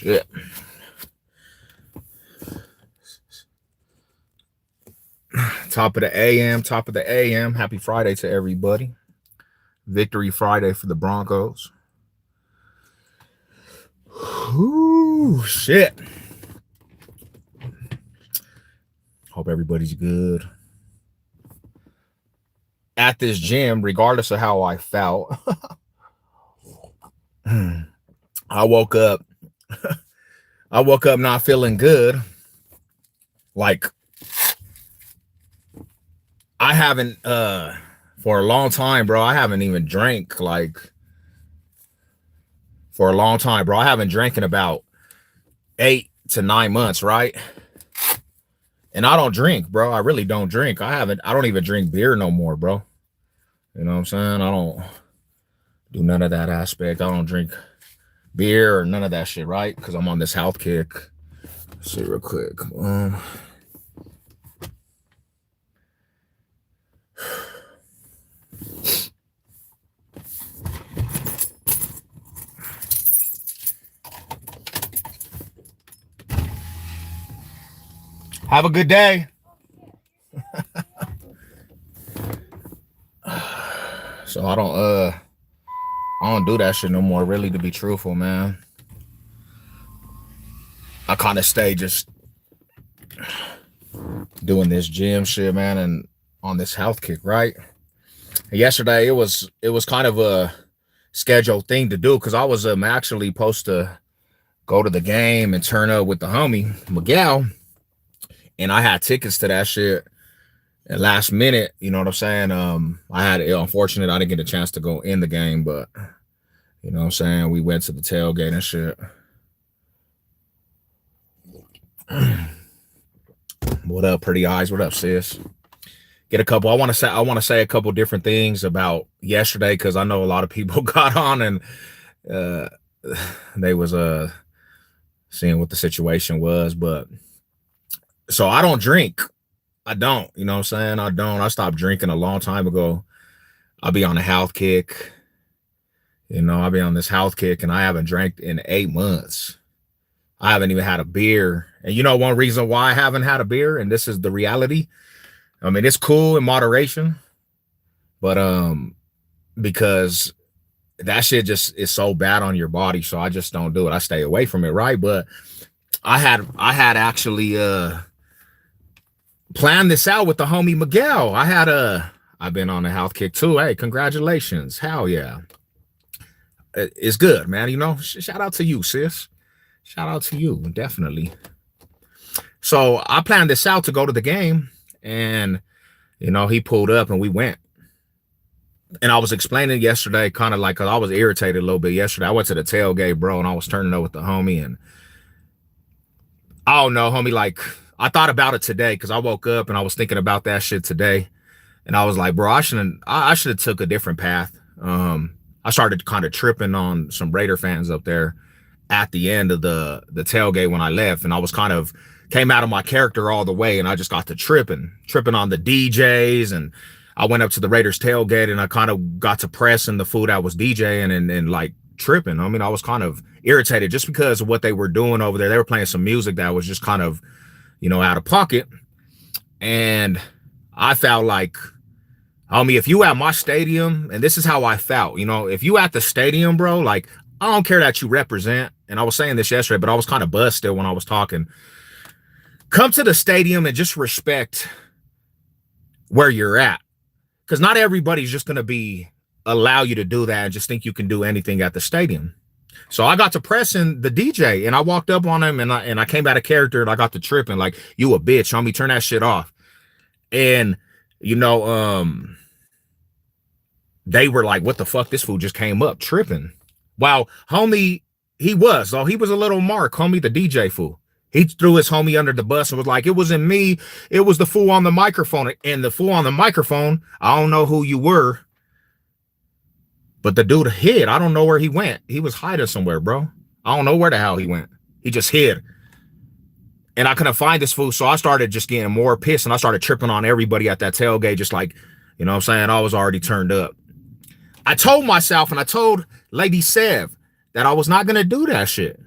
Shit. Top of the AM, top of the AM. Happy Friday to everybody. Victory Friday for the Broncos. Ooh, shit. Hope everybody's good. At this gym, regardless of how I felt, I woke up. I woke up not feeling good. Like I haven't for a long time, bro. I haven't even drank like for a long time, bro. I haven't drank in about 8 to 9 months, right? And I don't drink, bro. I really don't drink. I don't even drink beer no more, bro. You know what I'm saying? I don't do none of that aspect. I don't drink beer or none of that shit, right? Because I'm on this health kick. Let's see real quick. Have a good day. So I don't do that shit no more, really, to be truthful, man. I kind of stay just doing this gym shit, man, and on this health kick, right? And yesterday it was kind of a scheduled thing to do because I was actually supposed to go to the game and turn up with the homie Miguel, and I had tickets to that shit. And last minute, you know what I'm saying? I had unfortunate I didn't get a chance to go in the game, but you know what I'm saying? We went to the tailgate and shit. What up, pretty eyes? What up, sis? Get a couple. I want to say a couple different things about yesterday because I know a lot of people got on and they was seeing what the situation was. But so I don't drink. I don't, you know what I'm saying? I don't. I stopped drinking a long time ago. I'll be on a health kick. You know, I'll be on this health kick and I haven't drank in 8 months. I haven't even had a beer. And you know, one reason why I haven't had a beer, and this is the reality. I mean, it's cool in moderation, but because that shit just is so bad on your body. So I just don't do it. I stay away from it, right? But I had actually planned this out with the homie Miguel. I've been on a health kick too. Hey, congratulations. Hell yeah. It's good, man. You know, shout out to you, sis. Shout out to you, definitely. So I planned this out to go to the game, and you know, he pulled up and we went. And I was explaining yesterday, kind of like, cause I was irritated a little bit yesterday. I went to the tailgate, bro, and I was turning up with the homie, and I don't know, homie, like I thought about it today because I woke up and I was thinking about that shit today, and I was like, bro, I should have took a different path. I started kind of tripping on some Raider fans up there at the end of the tailgate when I left, and I was kind of came out of my character all the way, and I just got to tripping on the DJs, and I went up to the Raiders tailgate and I kind of got to pressing the food I was DJing and like tripping. I mean, I was kind of irritated just because of what they were doing over there. They were playing some music that was just kind of, you know, out of pocket. And I felt like, homie, if you at my stadium, and this is how I felt, you know, if you at the stadium, bro, like, I don't care that you represent. And I was saying this yesterday, but I was kind of buzzed still when I was talking. Come to the stadium and just respect where you're at. Because not everybody's just going to allow you to do that and just think you can do anything at the stadium. So I got to pressing the DJ, and I walked up on him, and I came out of character, and I got to tripping like, you a bitch, homie, turn that shit off. And, you know, they were like, what the fuck? This fool just came up tripping. Wow, homie, he was a little mark, homie, the DJ fool. He threw his homie under the bus and was like, it wasn't me. It was the fool on the microphone. And the fool on the microphone, I don't know who you were, but the dude hid. I don't know where he went. He was hiding somewhere, bro. I don't know where the hell he went. He just hid. And I couldn't find this fool. So I started just getting more pissed, and I started tripping on everybody at that tailgate, just like, you know what I'm saying? I was already turned up. I told myself, and I told Lady Sev that I was not going to do that shit.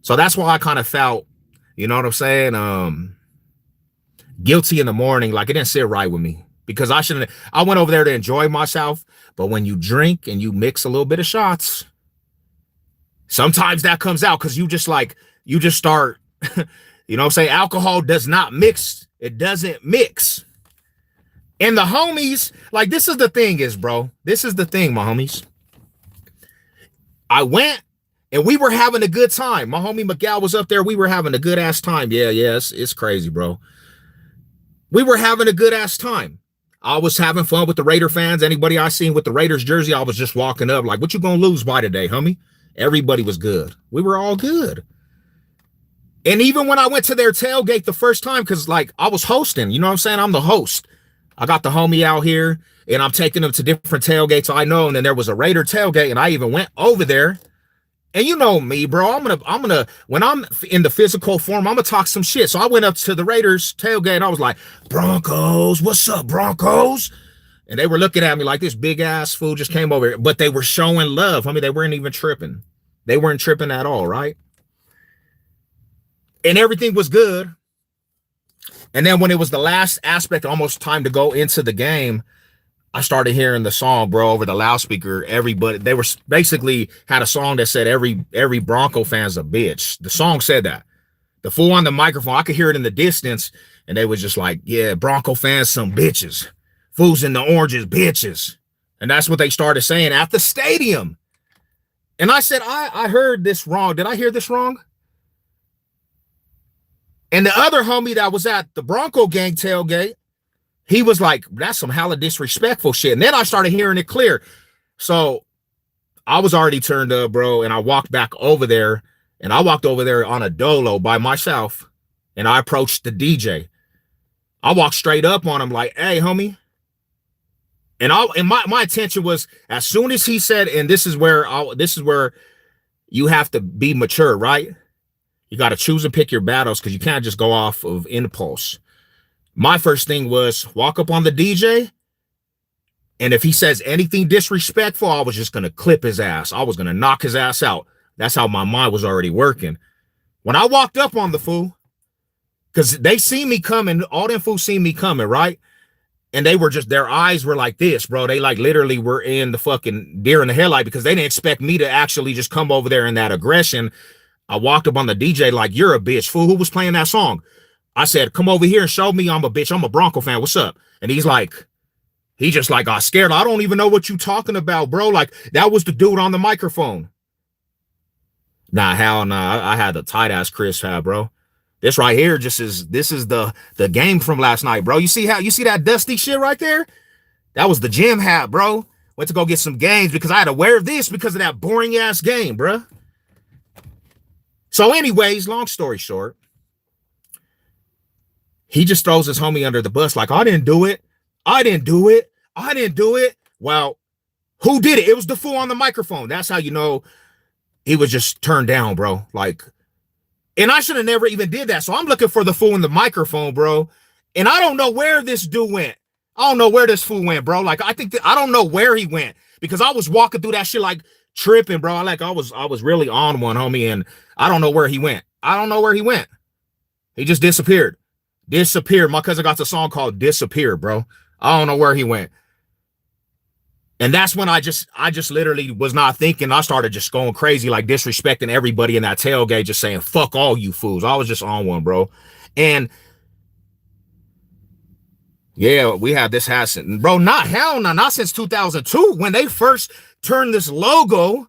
So that's why I kind of felt, you know what I'm saying, guilty in the morning. Like it didn't sit right with me because I went over there to enjoy myself. But when you drink and you mix a little bit of shots, sometimes that comes out because you just start, you know what I'm saying? Alcohol does not mix. It doesn't mix. And the homies, like this is the thing is, bro. This is the thing, my homies. I went and we were having a good time. My homie Miguel was up there. We were having a good ass time. Yeah, it's crazy, bro. We were having a good ass time. I was having fun with the Raider fans. Anybody I seen with the Raiders jersey, I was just walking up like, what you gonna lose by today, homie? Everybody was good. We were all good. And even when I went to their tailgate the first time, because like I was hosting, you know what I'm saying? I'm the host. I got the homie out here and I'm taking them to different tailgates I know. And then there was a Raider tailgate and I even went over there. And you know me, bro, I'm gonna, when I'm in the physical form, I'm gonna talk some shit. So I went up to the Raiders tailgate and I was like, Broncos, what's up, Broncos? And they were looking at me like this big ass fool just came over here, but they were showing love. I mean, they weren't even tripping. They weren't tripping at all, right? And everything was good. And then when it was the last aspect, almost time to go into the game, I started hearing the song, bro, over the loudspeaker. Everybody, they were basically had a song that said every Bronco fan's a bitch. The song said that. The fool on the microphone, I could hear it in the distance, and they was just like, yeah, Bronco fans some bitches. Fools in the oranges, bitches. And that's what they started saying at the stadium. And I said, I heard this wrong. Did I hear this wrong? And the other homie that was at the Bronco gang tailgate, he was like, that's some hella disrespectful shit. And then I started hearing it clear. So I was already turned up, bro. And I walked back over there. And I walked over there on a dolo by myself. And I approached the DJ. I walked straight up on him like, hey, homie. And my intention was, as soon as he said, and this is where you have to be mature, right? You got to choose and pick your battles because you can't just go off of impulse. My first thing was walk up on the DJ, and if he says anything disrespectful, I was just going to clip his ass. I was going to knock his ass out. That's how my mind was already working. When I walked up on the fool, because they see me coming, all them fools see me coming, right? And they were just, their eyes were like this, bro. They like literally were in the fucking deer in the headlight because they didn't expect me to actually just come over there in that aggression. I walked up on the DJ like, you're a bitch, fool. Who was playing that song? I said, come over here and show me I'm a bitch. I'm a Bronco fan. What's up? And he just like got scared. I don't even know what you talking about, bro. Like, that was the dude on the microphone. Nah, hell nah. I had the tight ass Chris hat, bro. This right here this is the game from last night, bro. You see that dusty shit right there? That was the gym hat, bro. Went to go get some games because I had to wear this because of that boring ass game, bro. So anyways, long story short, he just throws his homie under the bus like, I didn't do it. I didn't do it. I didn't do it. Well, who did it? It was the fool on the microphone. That's how you know he was just turned down, bro. Like, and I should have never even did that. So I'm looking for the fool in the microphone, bro. And I don't know where this dude went. I don't know where this fool went, bro. Like, I don't know where he went because I was walking through that shit like tripping, bro. Like I was really on one, homie, and I don't know where he went. I don't know where he went. He just disappeared. My cousin got the song called Disappear, bro. I don't know where he went. And that's when I just literally was not thinking. I started just going crazy, like disrespecting everybody in that tailgate, just saying, fuck all you fools. I was just on one, bro. And yeah, we had this happen, bro. Not since 2002 when they first turned this logo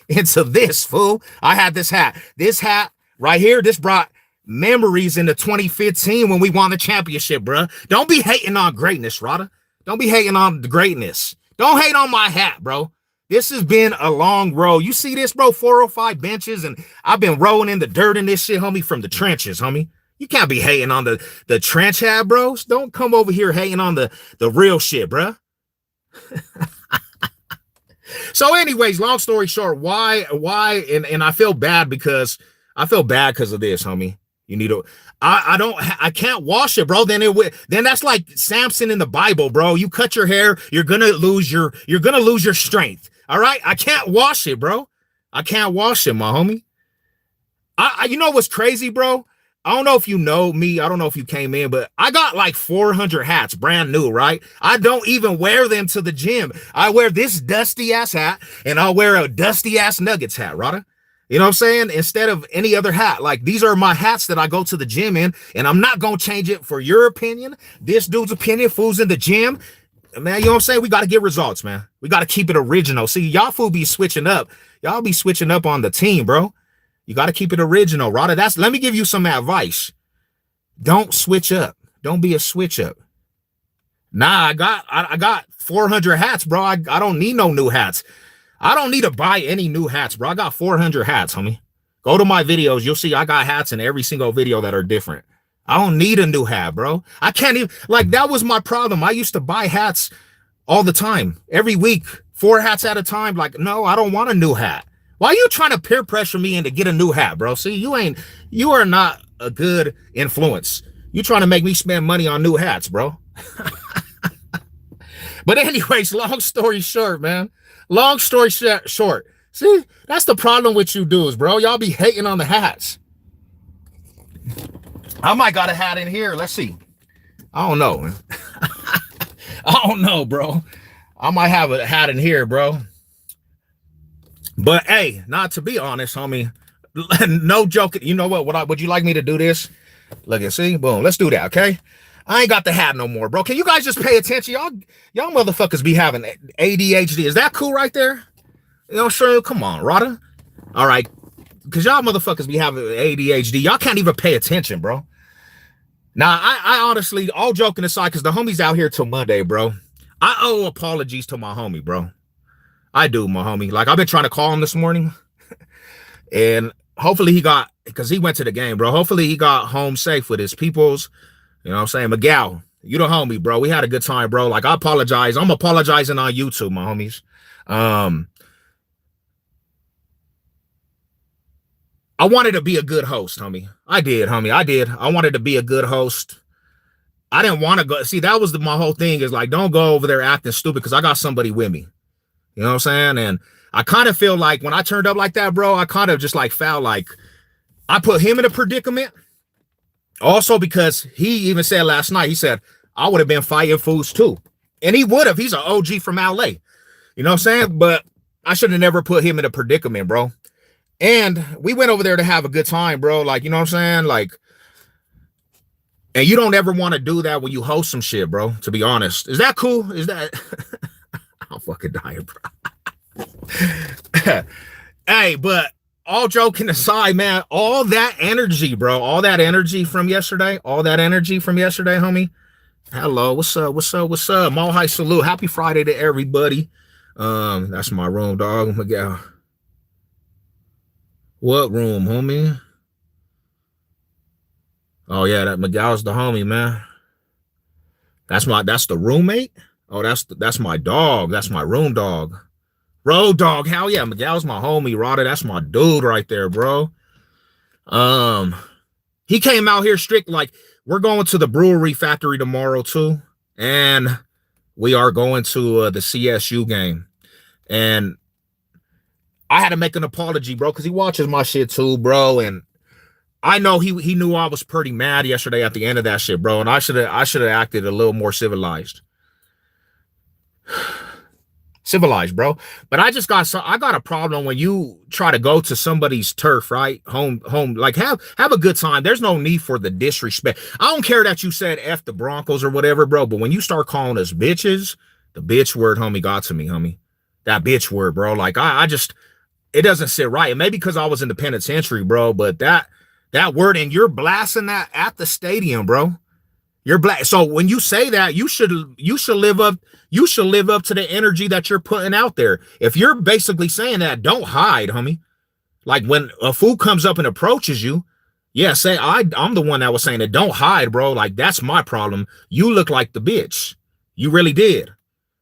into this, fool. I had this hat. This hat right here, this brought memories into 2015 when we won the championship, bro. Don't be hating on greatness, Rada. Don't be hating on the greatness. Don't hate on my hat, bro. This has been a long road. You see this, bro? 405 benches, and I've been rolling in the dirt in this shit, homie, from the trenches, homie. You can't be hating on the trench hat, bros. Don't come over here hating on the real shit, bro. So anyways, long story short, why, and I feel bad because of this, homie. You need to, I can't wash it, bro. Then that's like Samson in the Bible, bro. You cut your hair, you're gonna lose your strength. All right. I can't wash it, bro. I can't wash it, my homie. You know what's crazy, bro? I don't know if you know me. I don't know if you came in, but I got like 400 hats, brand new, right? I don't even wear them to the gym. I wear this dusty ass hat and I'll wear a dusty ass Nuggets hat, Rada. You know what I'm saying? Instead of any other hat. Like these are my hats that I go to the gym in, and I'm not gonna change it for your opinion. This dude's opinion, fools in the gym. Man, you know what I'm saying? We got to get results, man. We got to keep it original. See, y'all fool be switching up. Y'all be switching up on the team, bro. You got to keep it original, Rada. Let me give you some advice. Don't switch up. Don't be a switch up. Nah, I got 400 hats, bro. I don't need no new hats. I don't need to buy any new hats, bro. I got 400 hats, homie. Go to my videos. You'll see I got hats in every single video that are different. I don't need a new hat, bro. I can't even, like, that was my problem. I used to buy hats all the time, every week, 4 hats at a time. Like, no, I don't want a new hat. Why are you trying to peer pressure me into get a new hat, bro? See, you are not a good influence. You trying to make me spend money on new hats, bro. But anyways, long story short, man. Long story short. See, that's the problem with you dudes, bro. Y'all be hating on the hats. I might got a hat in here. Let's see. I don't know. I don't know, bro. I might have a hat in here, bro. But hey, not to be honest, homie. No joking. You know what? Would you like me to do this? Look and see. Boom. Let's do that, okay? I ain't got the hat no more, bro. Can you guys just pay attention? Y'all motherfuckers be having ADHD. Is that cool right there? You know, sure. Come on, Rada. All right. Because y'all motherfuckers be having ADHD. Y'all can't even pay attention, bro. Now, I honestly, all joking aside, because the homie's out here till Monday, bro. I owe apologies to my homie, bro. I do, my homie. Like, I've been trying to call him this morning. And hopefully because he went to the game, bro. Hopefully he got home safe with his peoples. You know what I'm saying? Miguel, you the homie, bro. We had a good time, bro. Like, I apologize. I'm apologizing on YouTube, my homies. I wanted to be a good host, homie. I did, homie. I did. I wanted to be a good host. I didn't want to go. See, that was my whole thing is like, don't go over there acting stupid because I got somebody with me. You know what I'm saying? And I kind of feel like when I turned up like that, bro, I kind of just like felt like I put him in a predicament. Also because he even said last night, he said, I would have been fighting fools too. And he would have. He's an OG from LA. You know what I'm saying? But I should have never put him in a predicament, bro. And we went over there to have a good time, bro. Like, you know what I'm saying? Like, and you don't ever want to do that when you host some shit, bro, to be honest. Is that cool? Is that? I'm fucking dying, bro. Hey, but all joking aside, man, all that energy, bro, all that energy from yesterday, homie. Hello, what's up? Mohai salute. Happy Friday to everybody. That's my room, dog. Miguel. What room, homie? Oh yeah, that Miguel's the homie, man. That's the roommate. Oh, that's my dog. That's my room dog. Road dog. Hell yeah, Miguel's my homie, Rada. That's my dude right there, bro. He came out here strict. Like, we're going to the brewery factory tomorrow too, and we are going to the CSU game. And I had to make an apology, bro, because he watches my shit too, bro. And I know he knew I was pretty mad yesterday at the end of that shit, bro. And I should have acted a little more civilized. Civilized, bro. But I got a problem when you try to go to somebody's turf, right? Home, like have a good time. There's no need for the disrespect. I don't care that you said F the Broncos or whatever, bro. But when you start calling us bitches, the bitch word, homie, got to me, homie. That bitch word, bro. Like I just, it doesn't sit right. And maybe because I was in the penitentiary, bro. But that word, and you're blasting that at the stadium, bro. You're black. So when you say that, you should live up to the energy that you're putting out there. If you're basically saying that, don't hide, homie. Like when a fool comes up and approaches you, yeah, say I'm the one that was saying it. Don't hide, bro. Like that's my problem. You look like the bitch. You really did.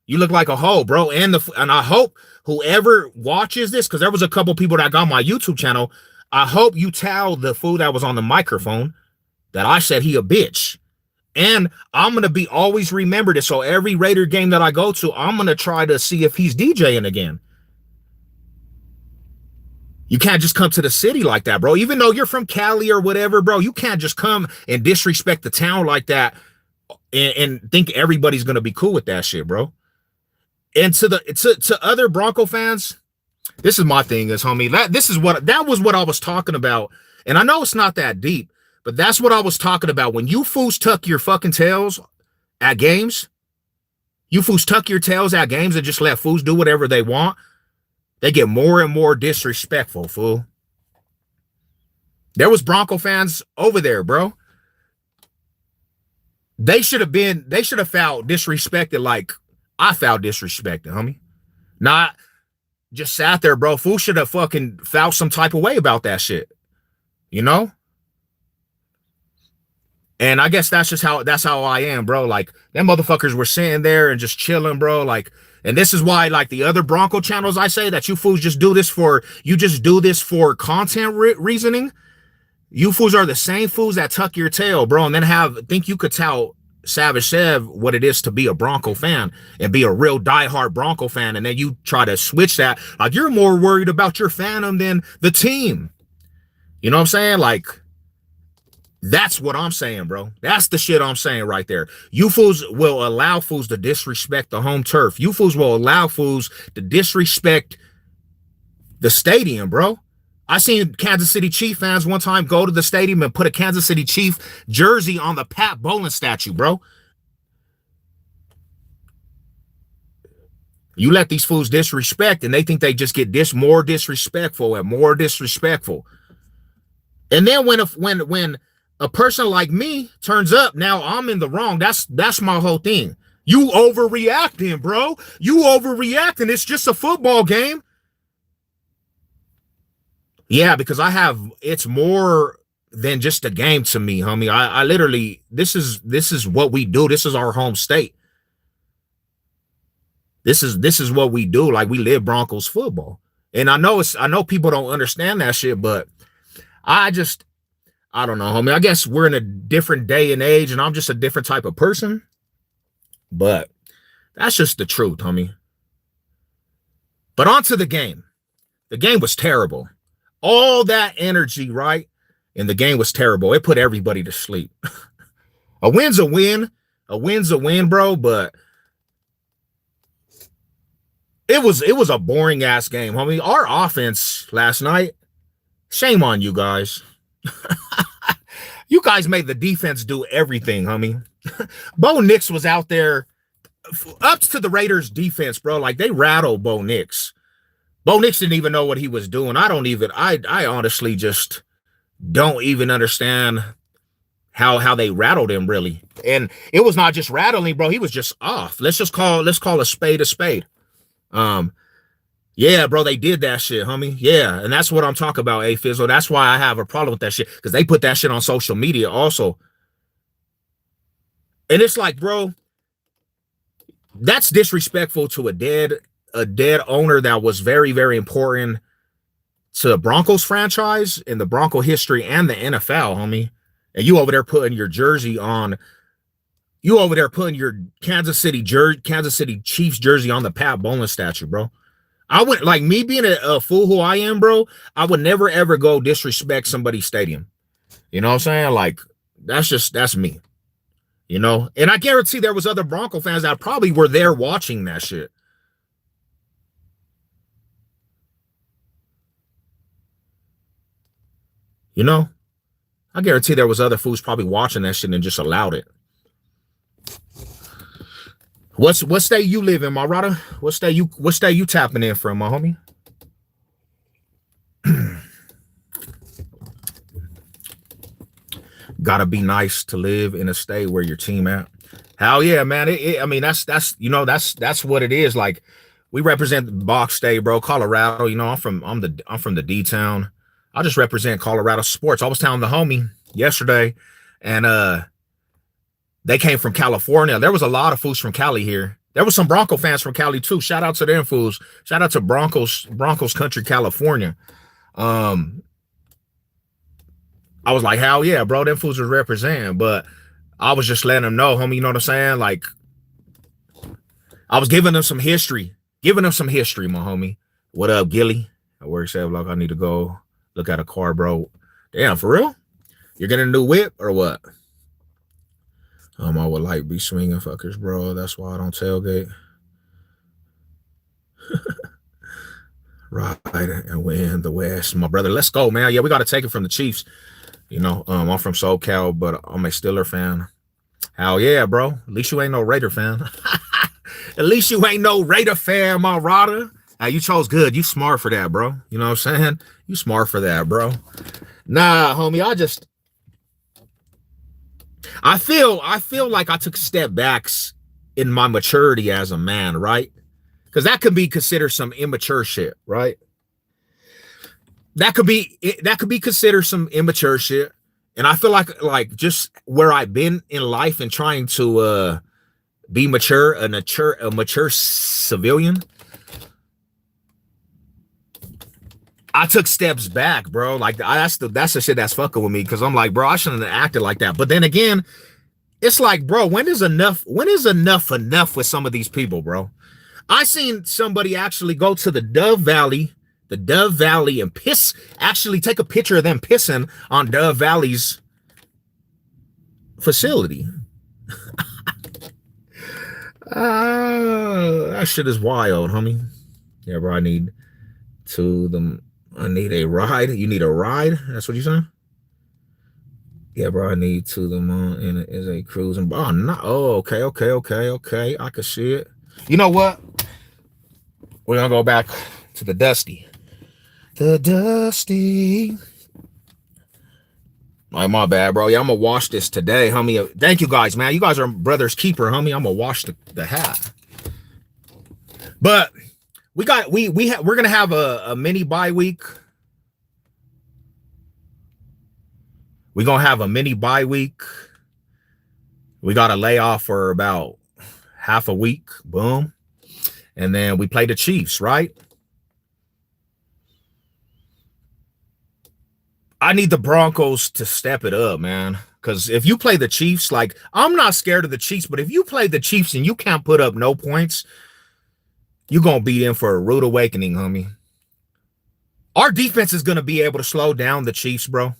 You look like a hoe, bro. And I hope whoever watches this, because there was a couple people that got my YouTube channel. I hope you tell the fool that was on the microphone that I said he a bitch. And I'm going to be always remembered it. So every Raider game that I go to, I'm going to try to see if he's DJing again. You can't just come to the city like that, bro. Even though you're from Cali or whatever, bro, you can't just come and disrespect the town like that and think everybody's gonna be cool with that shit, bro. And to other Bronco fans, this is my thing, is homie. That was what I was talking about. And I know it's not that deep, but that's what I was talking about. When you fools tuck your fucking tails at games, you fools tuck your tails at games and just let fools do whatever they want, they get more and more disrespectful, fool. There was Bronco fans over there, bro. They should have felt disrespected like I felt disrespected, homie. Not just sat there, bro. Fool should have fucking felt some type of way about that shit. You know? And I guess that's how I am, bro. Like, them motherfuckers were sitting there and just chilling, bro. Like, and this is why, like, the other Bronco channels, I say that you fools just do this for content reasoning. You fools are the same fools that tuck your tail, bro, and then think you could tell Savage Sev what it is to be a Bronco fan and be a real diehard Bronco fan, and then you try to switch that. Like, you're more worried about your fandom than the team. You know what I'm saying? Like, that's what I'm saying, bro. That's the shit I'm saying right there. You fools will allow fools to disrespect the home turf. You fools will allow fools to disrespect the stadium, bro. I seen Kansas City Chief fans one time go to the stadium and put a Kansas City Chief jersey on the Pat Bowlen statue, bro. You let these fools disrespect, and they think they just get more disrespectful and more disrespectful. And then when a person like me turns up, now I'm in the wrong. That's my whole thing. You overreacting, bro. You overreacting. It's just a football game. Yeah, because it's more than just a game to me, homie. I literally, this is what we do. This is our home state. This is what we do. Like, we live Broncos football. And I know people don't understand that shit, but I don't know, homie. I guess we're in a different day and age, and I'm just a different type of person. But that's just the truth, homie. But on to the game. The game was terrible. All that energy, right? And the game was terrible. It put everybody to sleep. A win's a win. A win's a win, bro. But it was a boring ass game, homie. Our offense last night, shame on you guys. You guys made the defense do everything, homie. Bo Nix was out there up to the Raiders defense, bro. Like, they rattled Bo Nix. Bo Nix didn't even know what he was doing. I honestly just don't even understand how they rattled him, really. And it was not just rattling, bro. He was just off. Let's call a spade a spade. Yeah, bro, they did that shit, homie. Yeah, and that's what I'm talking about, A-Fizzle. That's why I have a problem with that shit, because they put that shit on social media also. And it's like, bro, that's disrespectful to a dead owner that was very, very important to the Broncos franchise and the Bronco history and the NFL, homie. And you over there putting your jersey on, you over there putting your Kansas City Chiefs jersey on the Pat Bowlen statue, bro. I would, like, me being a fool who I am, bro, I would never ever go disrespect somebody's stadium. You know what I'm saying? Like, that's me. You know? And I guarantee there was other Bronco fans that probably were there watching that shit. You know? I guarantee there was other fools probably watching that shit and just allowed it. What state you live in, my brother? What state you tapping in from, my homie? Gotta be nice to live in a state where your team at. Hell yeah, man. I mean, that's what it is. Like, we represent the Box State, bro. Colorado. You know, I'm from the D town. I just represent Colorado sports. I was telling the homie yesterday, and they came from California. There was a lot of fools from Cali here. There was some Bronco fans from Cali too. Shout out to them fools. Shout out to Broncos country, California. I was like, hell yeah, bro. Them fools are representing. But I was just letting them know, homie, you know what I'm saying? Like, I was giving them some history. My homie. What up, Gilly? I work 7 o'clock. I need to go look at a car, bro. Damn, for real? You're getting a new whip or what? I would like be swinging fuckers, bro. That's why I don't tailgate. Right and win the West, my brother. Let's go, man. Yeah, we got to take it from the Chiefs. You know, I'm from SoCal, but I'm a Steeler fan. Hell yeah, bro. At least you ain't no Raider fan. At least you ain't no Raider fan, my Rada. You chose good. You smart for that, bro. You know what I'm saying? You smart for that, bro. Nah, homie. I feel like I took step backs in my maturity as a man, right? Because that could be considered some immature shit, right? That could be considered some immature shit. And I feel like just where I've been in life and trying to be mature, a mature civilian, I took steps back, bro. Like that's the shit that's fucking with me, because I'm like, bro, I shouldn't have acted like that. But then again, it's like, bro, when is enough with some of these people, bro? I seen somebody actually go to the Dove Valley, and actually take a picture of them pissing on Dove Valley's facility. That shit is wild, homie. Yeah, bro, I need a ride. You need a ride? That's what you're saying? Yeah, bro, I need to them in is a cruising. Oh, no. Oh, okay. I can see it. You know what? We're gonna go back to the Dusty. The Dusty. Like, my bad, bro. Yeah, I'm gonna wash this today, homie. Thank you guys, man. You guys are brother's keeper, homie. I'm gonna wash the hat. But we're gonna have a mini bye week. We're gonna have a mini bye week. We got to lay off for about half a week. Boom. And then we play the Chiefs, right? I need the Broncos to step it up, man. Because if you play the Chiefs, like, I'm not scared of the Chiefs, but if you play the Chiefs and you can't put up no points, you're going to be in for a rude awakening, homie. Our defense is going to be able to slow down the Chiefs, bro.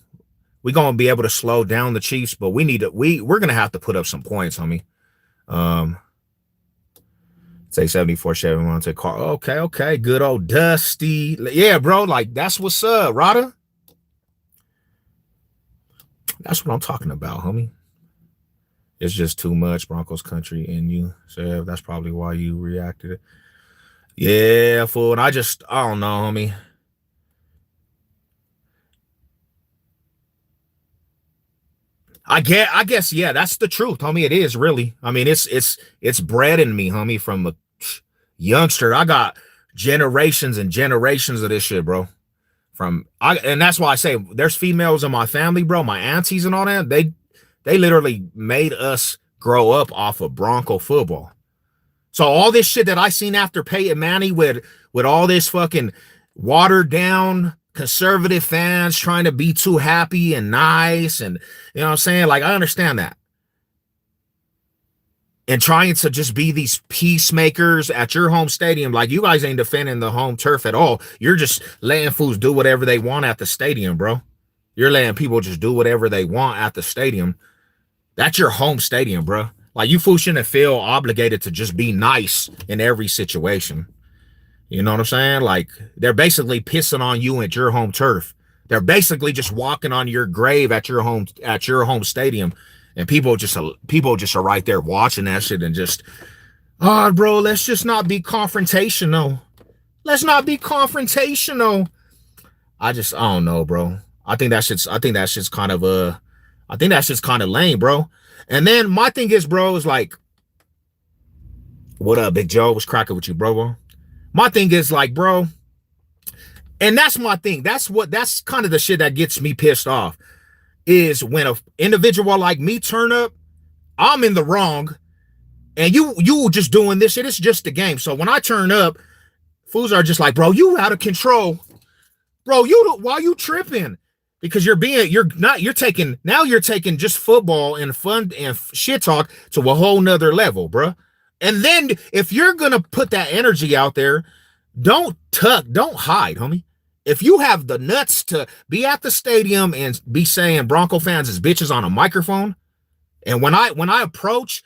We're going to be able to slow down the Chiefs, but we're going to have to put up some points, homie. Say 74-71 to Carl. Okay. Good old Dusty. Yeah, bro. Like, that's what's up, Rada. That's what I'm talking about, homie. It's just too much Broncos country in you. So that's probably why you reacted. Yeah, fool. And I don't know, homie. I guess, yeah, that's the truth, homie. It is, really. I mean, it's bred in me, homie, from a youngster. I got generations and generations of this shit, bro. And that's why I say there's females in my family, bro, my aunties and all that. They literally made us grow up off of Bronco football. So all this shit that I seen after Peyton Manning with all this fucking watered down conservative fans trying to be too happy and nice, and you know what I'm saying? Like, I understand that. And trying to just be these peacemakers at your home stadium. Like, you guys ain't defending the home turf at all. You're just letting fools do whatever they want at the stadium, bro. You're letting people just do whatever they want at the stadium. That's your home stadium, bro. Like, you fools shouldn't feel obligated to just be nice in every situation. You know what I'm saying? Like, they're basically pissing on you at your home turf. They're basically just walking on your grave at your home stadium. And people just are right there watching that shit and just, oh, bro, let's just not be confrontational. Let's not be confrontational. I don't know, bro. I think that shit's kind of lame, bro. And then my thing is, bro, is like, what up, Big Joe? What's cracking with you, bro? My thing is like, bro, and that's my thing. That's kind of the shit that gets me pissed off. Is when an individual like me turn up, I'm in the wrong, and you just doing this shit. It's just a game. So when I turn up, fools are just like, bro, you out of control, bro. Why you tripping? Because you're taking just football and fun and shit talk to a whole nother level, bro. And then if you're gonna put that energy out there, don't hide, homie. if you have the nuts to be at the stadium and be saying Bronco fans is bitches on a microphone, and when I approach,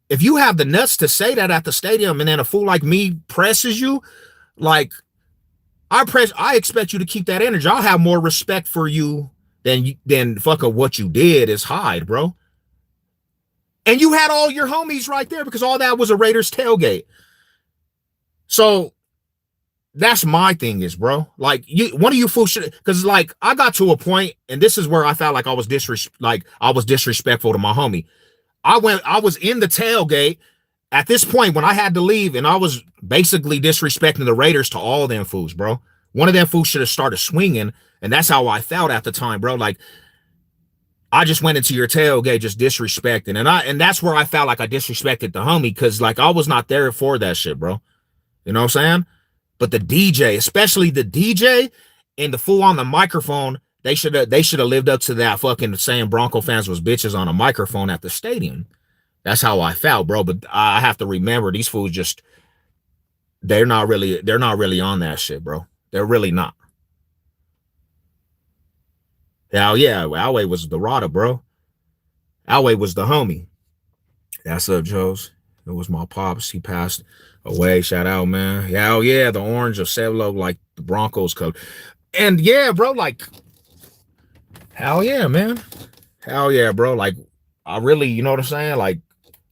if you have the nuts to say that at the stadium, and then a fool like me presses you, like I expect you to keep that energy. I'll have more respect for you than fucking what you did is hide, bro. And you had all your homies right there because all that was a Raiders tailgate. So that's my thing is, bro. Like one of you fools should, because like I got to a point, and this is where I felt like I was disrespectful to my homie. I was in the tailgate at this point when I had to leave, and I was basically disrespecting the Raiders to all them fools, bro. One of them fools should have started swinging, and that's how I felt at the time, bro. Like I just went into your tailgate just disrespecting, and that's where I felt like I disrespected the homie because like I was not there for that shit, bro. You know what I'm saying? But the DJ, especially the DJ and the fool on the microphone, they should have lived up to that fucking saying Bronco fans was bitches on a microphone at the stadium. That's how I felt, bro. But I have to remember these fools just they're not really on that shit, bro. They're really not. Hell yeah, Alway was the Rada, bro. Alway was the homie. That's up, Joes. It was my pops. He passed away. Shout out, man. Hell yeah, the orange of Sevlo, like the Broncos color. And yeah, bro, like, hell yeah, man. Hell yeah, bro. Like, I really, you know what I'm saying? Like,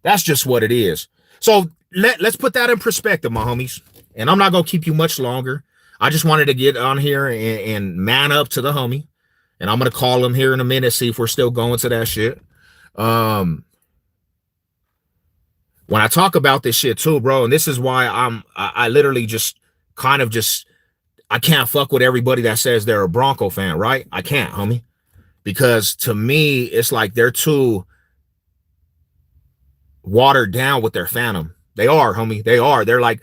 that's just what it is. So let's put that in perspective, my homies. And I'm not gonna keep you much longer. I just wanted to get on here and man up to the homie. And I'm gonna call him here in a minute, see if we're still going to that shit. When I talk about this shit too, bro, and this is why I literally just kind of just I can't fuck with everybody that says they're a Bronco fan, right? I can't, homie. Because to me, it's like they're too watered down with their fandom. They are, homie. They are. They're like,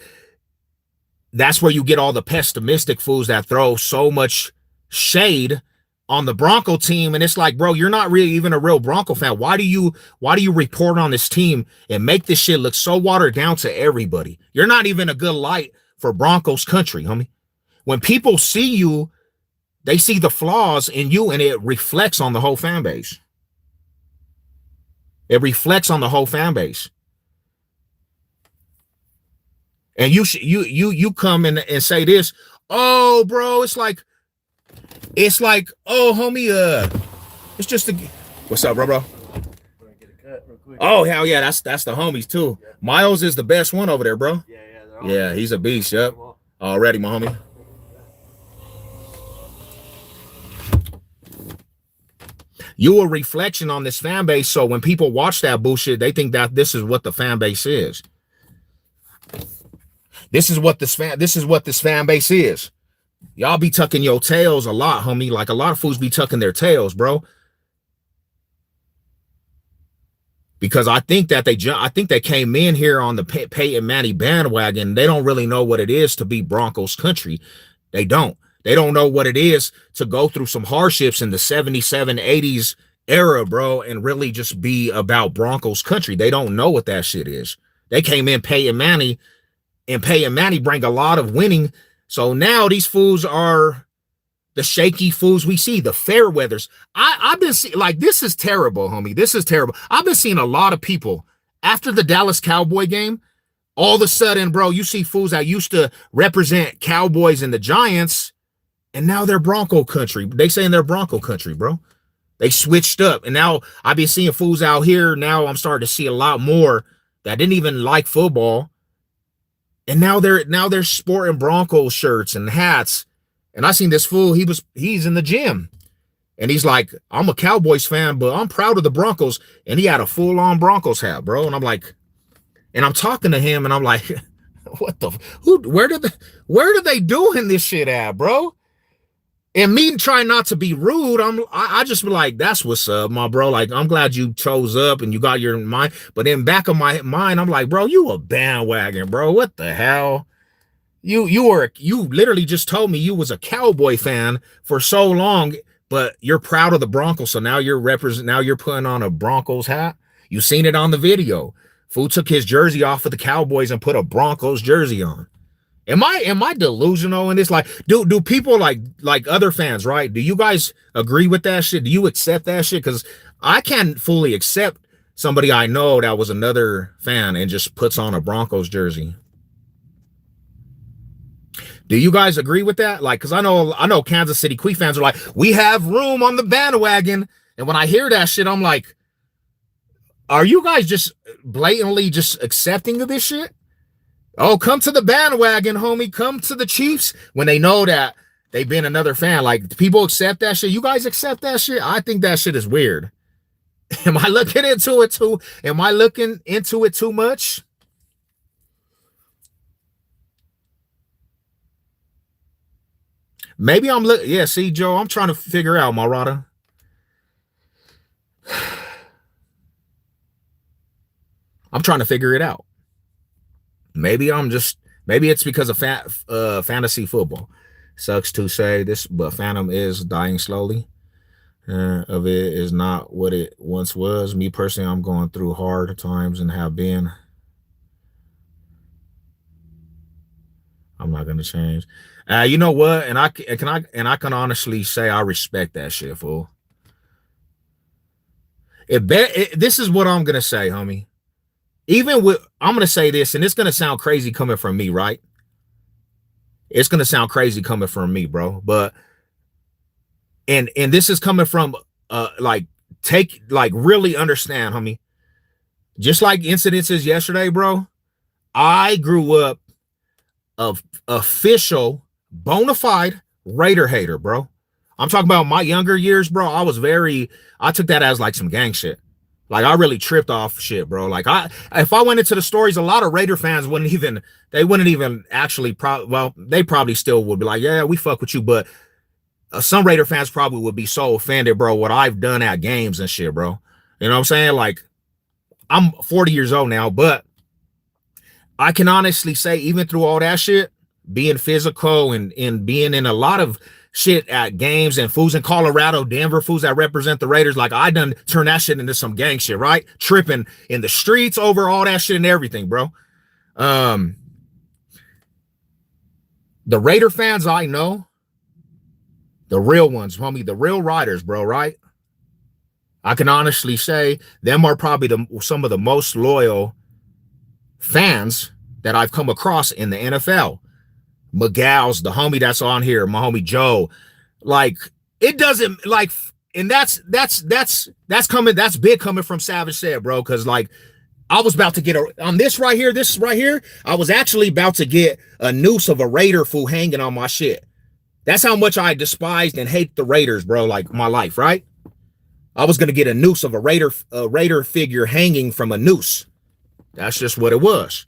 that's where you get all the pessimistic fools that throw so much shade on the Bronco team. And it's like, bro, you're not really even a real Bronco fan. Why do you report on this team and make this shit look so watered down to everybody? You're not even a good light for Broncos country, homie. When people see you, they see the flaws in you, and it reflects on the whole fan base. It reflects on the whole fan base. And you come in and say this, oh, bro, it's like, oh, homie, it's just a, what's up, bro? Oh, hell yeah, that's the homies too. Yeah. Miles is the best one over there, bro. Yeah, he's a beast. Yep. Already, my homie. You a reflection on this fan base, so when people watch that bullshit, they think that this is what the fan base is. This is what this fan base is. Y'all be tucking your tails a lot, homie. Like a lot of fools be tucking their tails, bro. Because I think they came in here on the Peyton Manning bandwagon. They don't really know what it is to be Broncos country. They don't. They don't know what it is to go through some hardships in the 77, 80s era, bro, and really just be about Broncos country. They don't know what that shit is. They came in Peyton Manning, and Peyton Manning bring a lot of winning. So now these fools are the shaky fools we see, the fair weathers. I've been seeing, like, this is terrible, homie. This is terrible. I've been seeing a lot of people after the Dallas Cowboy game. All of a sudden, bro, you see fools that used to represent Cowboys and the Giants, and now they're Bronco country. They saying they're Bronco country, bro. They switched up. And now I've been seeing fools out here. Now I'm starting to see a lot more that didn't even like football. And now they're sporting Broncos shirts and hats. And I seen this fool, he's in the gym. And he's like, I'm a Cowboys fan, but I'm proud of the Broncos. And he had a full-on Broncos hat, bro. And I'm like, and I'm talking to him, and I'm like, what the, where do they doing this shit at, bro? And me trying not to be rude, I just be like, that's what's up, my bro. Like, I'm glad you chose up and you got your mind. But in back of my mind, I'm like, bro, you a bandwagon, bro. What the hell? You literally just told me you was a Cowboy fan for so long, but you're proud of the Broncos. So now you're putting on a Broncos hat. You seen it on the video. Fool took his jersey off of the Cowboys and put a Broncos jersey on. Am I delusional in this? Like, do people like other fans, right? Do you guys agree with that shit? Do you accept that shit? Because I can't fully accept somebody I know that was another fan and just puts on a Broncos jersey. Do you guys agree with that? Like, because I know Kansas City Queen fans are like, we have room on the bandwagon. And when I hear that shit, I'm like, are you guys just blatantly just accepting of this shit? Oh, come to the bandwagon, homie. Come to the Chiefs when they know that they've been another fan. Like, people accept that shit. You guys accept that shit? I think that shit is weird. Am I looking into it too? Am I looking into it too much? Maybe I'm looking. Yeah, see, Joe, I'm trying to figure out, Marada. I'm trying to figure it out. Maybe it's because of fantasy football. Sucks to say this, but Phantom is dying slowly. Of it is not what it once was. Me personally, I'm going through hard times and have been. I'm not gonna change. You know what? And I can honestly say I respect that shit, fool. This is what I'm gonna say, homie. Even with I'm gonna say this, and it's gonna sound crazy coming from me, right? It's gonna sound crazy coming from me, bro. But and this is coming from like really understand, homie. Just like incidences yesterday, bro. I grew up of official bona fide Raider hater, bro. I'm talking about my younger years, bro. I took that as like some gang shit. Like, I really tripped off shit, bro. Like, if I went into the stories, a lot of Raider fans wouldn't even actually they probably still would be like, yeah, we fuck with you. But some Raider fans probably would be so offended, bro, what I've done at games and shit, bro. You know what I'm saying? Like, I'm 40 years old now, but I can honestly say, even through all that shit, being physical and being in a lot of shit at games and fools in Colorado, Denver, fools that represent the Raiders, like, I done turned that shit into some gang shit, right? Tripping in the streets over all that shit and everything, bro. The Raider fans I know, the real ones, homie, the real riders, bro, right? I can honestly say them are probably some of the most loyal fans that I've come across in the NFL. Miguel's the homie that's on here, my homie Joe. Like, it doesn't like, and that's big coming from Savage Said, bro. Cause like, I was about to get on this right here. I was actually about to get a noose of a Raider fool hanging on my shit. That's how much I despised and hate the Raiders, bro. Like, my life, right? I was gonna get a noose of a Raider figure hanging from a noose. That's just what it was.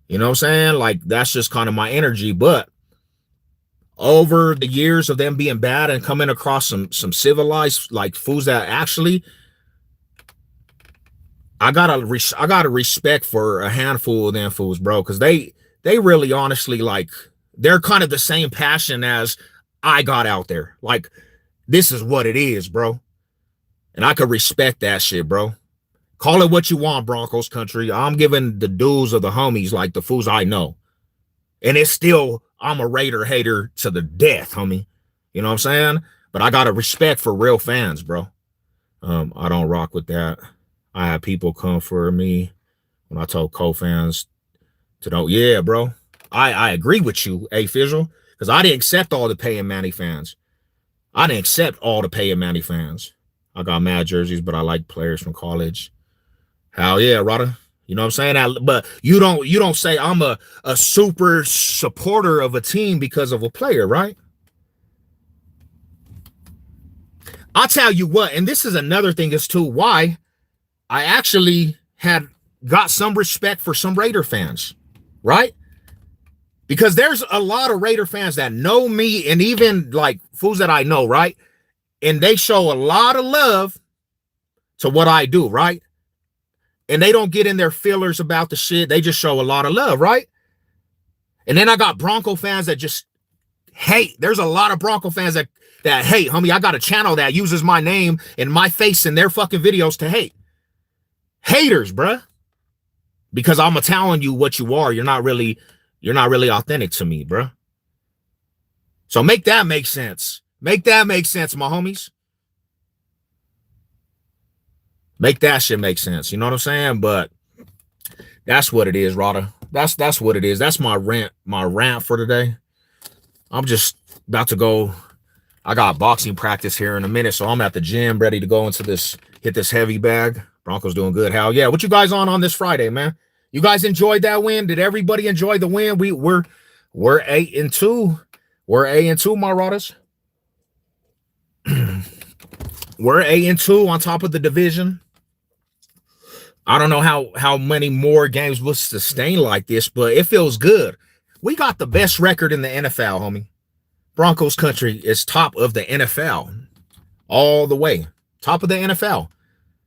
You know what I'm saying? Like, that's just kind of my energy. But over the years of them being bad and coming across some civilized like fools that actually, I got a respect for a handful of them fools, bro, because they really honestly, like, they're kind of the same passion as I got out there. Like, this is what it is, bro. And I could respect that shit, bro. Call it what you want, Broncos country. I'm giving the dudes of the homies, like the fools I know. And it's still, I'm a Raider hater to the death, homie. You know what I'm saying? But I got a respect for real fans, bro. I don't rock with that. I had people come for me when I told co-fans to don't. Yeah, bro. I agree with you, Fizzle, because I didn't accept all the paying Manny fans. I didn't accept all the paying Manny fans. I got mad jerseys, but I like players from college. Hell yeah, Rada. You know what I'm saying? But you don't say I'm a super supporter of a team because of a player, right? I'll tell you what, and this is another thing as to why I actually had got some respect for some Raider fans, right? Because there's a lot of Raider fans that know me, and even like fools that I know, right? And they show a lot of love to what I do, right? And they don't get in their feelers about the shit. They just show a lot of love, right? And then I got Bronco fans that just hate. There's a lot of Bronco fans that hate, homie. I got a channel that uses my name and my face in their fucking videos to hate. Haters, bruh. Because I'm telling you what you are. You're not really You're not really authentic to me, bro. So make that make sense. Make that make sense, my homies. Make that shit make sense. You know what I'm saying? But that's what it is, Rada. That's what it is. That's my rant for today. I'm just about to go. I got boxing practice here in a minute, so I'm at the gym ready to go into this, hit this heavy bag. Broncos doing good. Hell yeah. What you guys on this Friday, man? You guys enjoyed that win? Did everybody enjoy the win? We're 8-2. We're 8-2, my Radas. We're 8-2 on top of the division. I don't know how many more games will sustain like this, but it feels good. We got the best record in the NFL, homie. Broncos country is top of the NFL. All the way. Top of the NFL.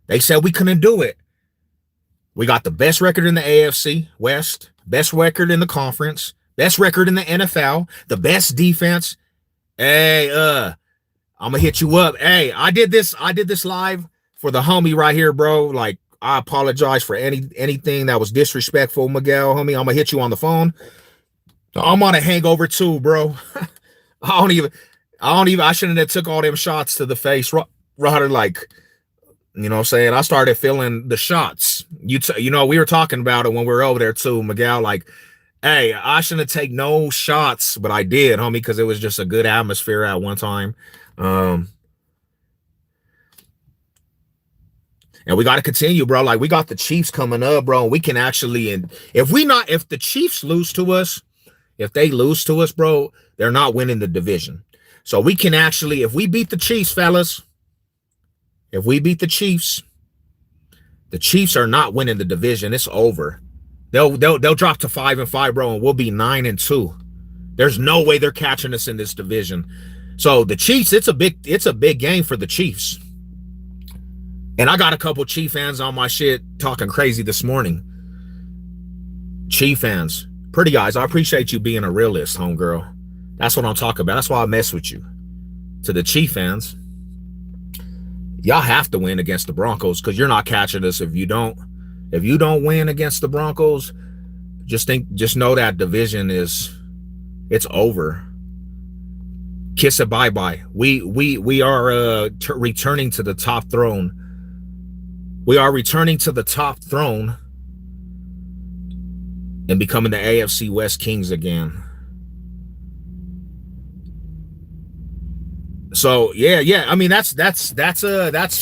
They said we couldn't do it. We got the best record in the AFC West, best record in the conference, best record in the NFL, the best defense. Hey, I'm gonna hit you up. Hey, I did this live for the homie right here, bro. Like, I apologize for anything that was disrespectful, Miguel, homie. I'm gonna hit you on the phone. I'm on a hangover too, bro. I shouldn't have took all them shots to the face. Rather, like, you know what I'm saying? I started feeling the shots. You know, we were talking about it when we were over there too, Miguel. Like, hey, I shouldn't take no shots, but I did, homie, because it was just a good atmosphere at one time. And we got to continue, bro. Like, we got the Chiefs coming up, bro. We can actually, and if the Chiefs lose to us, if they lose to us, bro, they're not winning the division. So we can actually, if we beat the Chiefs, fellas, if we beat the Chiefs are not winning the division. It's over. They'll drop to 5-5, bro, and we'll be 9-2. There's no way they're catching us in this division. So the Chiefs, it's a big game for the Chiefs. And I got a couple Chief fans on my shit talking crazy this morning. Chief fans. Pretty guys, I appreciate you being a realist, homegirl. That's what I'm talking about. That's why I mess with you. To the Chief fans, y'all have to win against the Broncos because you're not catching us if you don't. If you don't win against the Broncos, just know that division it's over. Kiss it bye-bye. We are returning to the top throne. We are returning to the top throne and becoming the AFC West Kings again. So yeah. I mean, that's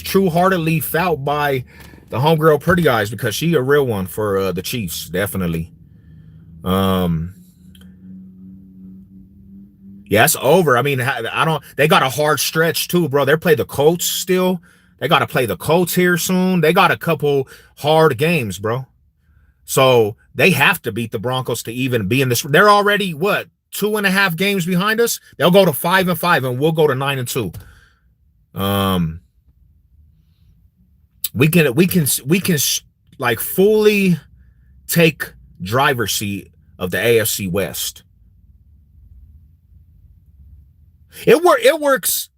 true-heartedly felt by the homegirl Pretty Eyes because she a real one for the Chiefs, definitely. Yeah, it's over. I mean, they got a hard stretch too, bro. They play the Colts still. They got to play the Colts here soon. They got a couple hard games, bro. So they have to beat the Broncos to even be in this. They're already, 2.5 games behind us? They'll go to 5-5 and we'll go to 9-2. We can like fully take driver's seat of the AFC West. It works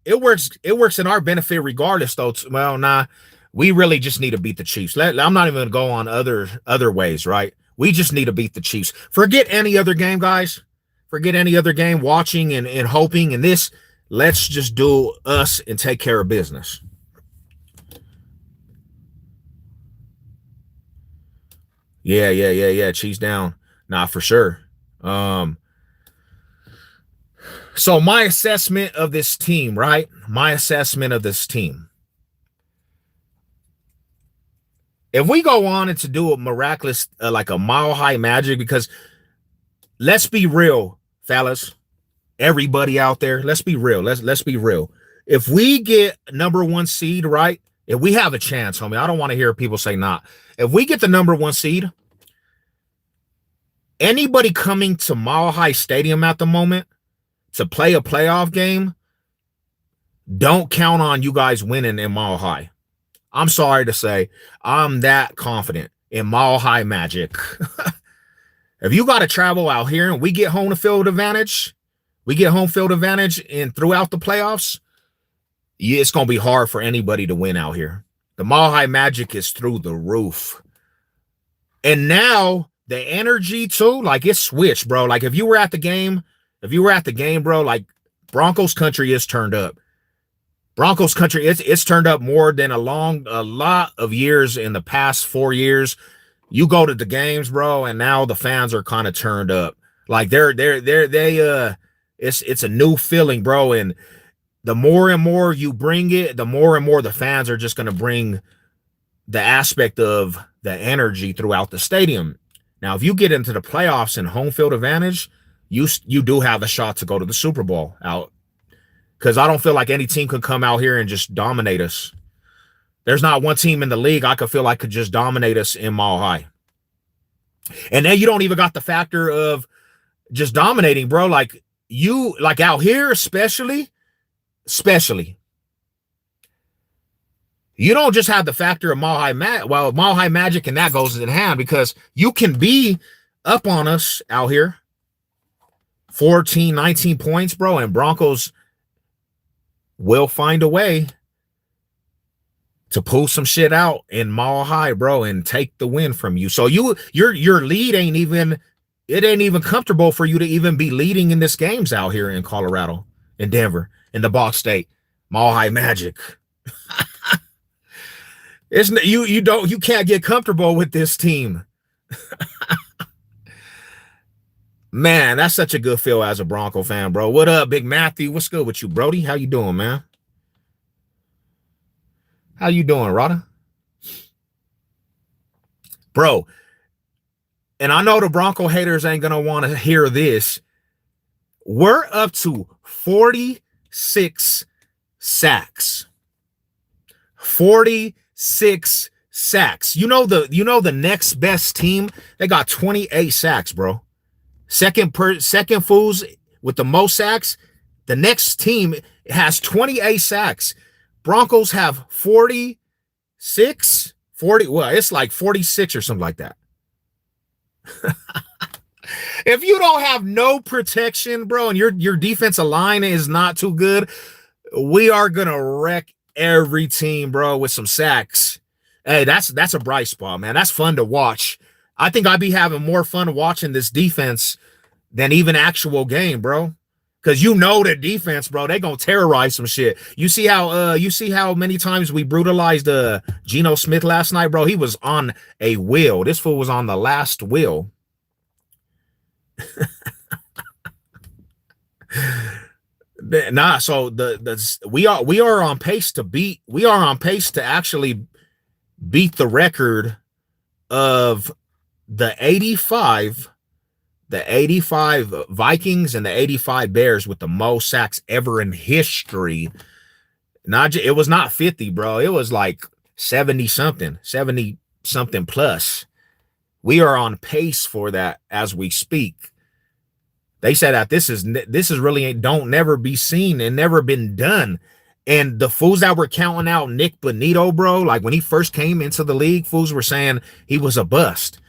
in our benefit regardless, though. Well, nah, we really just need to beat the Chiefs. I'm not even going to go on other ways, right? We just need to beat the Chiefs. Forget any other game, guys. Forget any other game, watching and hoping. And this, let's just do us and take care of business. Yeah. Chiefs down. Nah, for sure. So my assessment of this team, right? My assessment of this team. If we go on and to do a miraculous, like a mile-high magic, because let's be real, fellas, everybody out there, let's be real. Let's be real. If we get number 1 seed, right? If we have a chance, homie, I don't want to hear people say not. If we get the number 1 seed, anybody coming to Mile High Stadium at the moment to play a playoff game, don't count on you guys winning in Mile High. I'm sorry to say, I'm that confident in Mile High magic. If you got to travel out here and we get home field advantage and throughout the playoffs, yeah, it's going to be hard for anybody to win out here. The Mile High magic is through the roof. And now the energy too, like it switched, bro. Like if you were at the game, bro, like Broncos country is turned up. Broncos country, it's turned up more than a lot of years in the past 4 years. You go to the games, bro, and now the fans are kind of turned up. Like it's a new feeling, bro. And the more and more you bring it, the more and more the fans are just gonna bring the aspect of the energy throughout the stadium. Now, if you get into the playoffs and home field advantage, you do have a shot to go to the Super Bowl out. Because I don't feel like any team could come out here and just dominate us. There's not one team in the league I could feel like could just dominate us in Mile High. And then you don't even got the factor of just dominating, bro. Like out here, especially, you don't just have the factor of Mile High Mile High Magic, and that goes in hand because you can be up on us out here 14, 19 points, bro, and Broncos will find a way to pull some shit out in Mile High, bro, and take the win from you. So your lead ain't even comfortable for you to even be leading in this games out here in Colorado, in Denver, in the Bog State, Mile High Magic. You can't get comfortable with this team. Man, that's such a good feel as a Bronco fan, bro. What up, Big Matthew? What's good with you, Brody? How you doing, man? How you doing, Rada? Bro, and I know the Bronco haters ain't going to want to hear this. We're up to 46 sacks. 46 sacks. You know the next best team, they got 28 sacks, bro. Second fools with the most sacks, the next team has 28 sacks. Broncos have 46, 40, well, it's like 46 or something like that. If you don't have no protection, bro, and your defensive line is not too good, we are gonna wreck every team, bro, with some sacks. Hey, that's a bright spot, man. That's fun to watch. I think I'd be having more fun watching this defense than even actual game, bro. Because the defense, bro, they gonna terrorize some shit. You see how many times we brutalized Geno Smith last night, bro? He was on a wheel. This fool was on the last wheel. Nah, so we are on pace to actually beat the record of the 85 Vikings and the 85 Bears with the most sacks ever in history. It was not 50, bro. It was like 70 something plus. We are on pace for that as we speak. They said that this is really don't never be seen and never been done. And the fools that were counting out Nick Bonito, bro, like when he first came into the league, fools were saying he was a bust.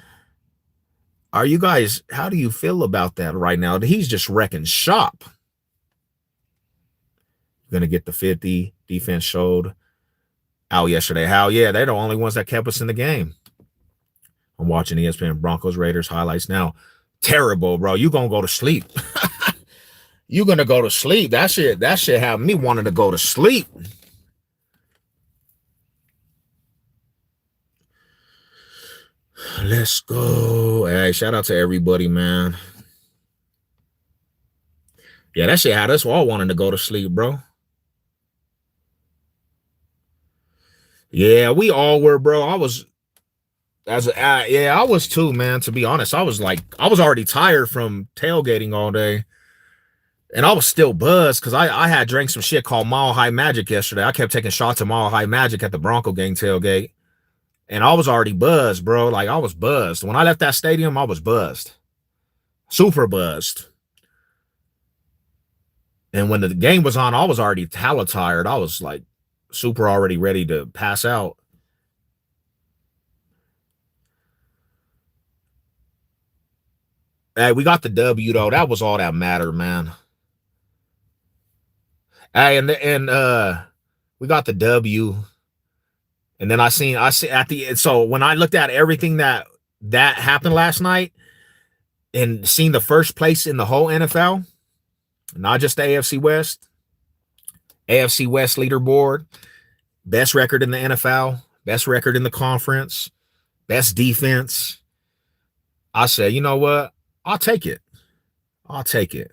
How do you feel about that right now? He's just wrecking shop. Gonna get the 50. Defense showed out yesterday. How, yeah, they're the only ones that kept us in the game. I'm watching ESPN Broncos Raiders highlights now. Terrible, bro. You gonna go to sleep. You're gonna go to sleep. That shit have me wanting to go to sleep. Let's go. Hey, shout out to everybody, man. Yeah, that shit had us all wanting to go to sleep, bro. Yeah, we all were, bro. I was too, man. To be honest, I was already tired from tailgating all day. And I was still buzzed because I had drank some shit called Mile High Magic yesterday. I kept taking shots of Mile High Magic at the Bronco gang tailgate. And I was already buzzed, bro. Like, I was buzzed. When I left that stadium, I was buzzed. Super buzzed. And when the game was on, I was already hella tired. I was, like, super already ready to pass out. Hey, we got the W, though. That was all that mattered, man. Hey, and we got the W. And then I see at the so when I looked at everything that that happened last night and seeing the first place in the whole NFL, not just the AFC West leaderboard, best record in the NFL, best record in the conference, best defense. I said, you know what? I'll take it. I'll take it.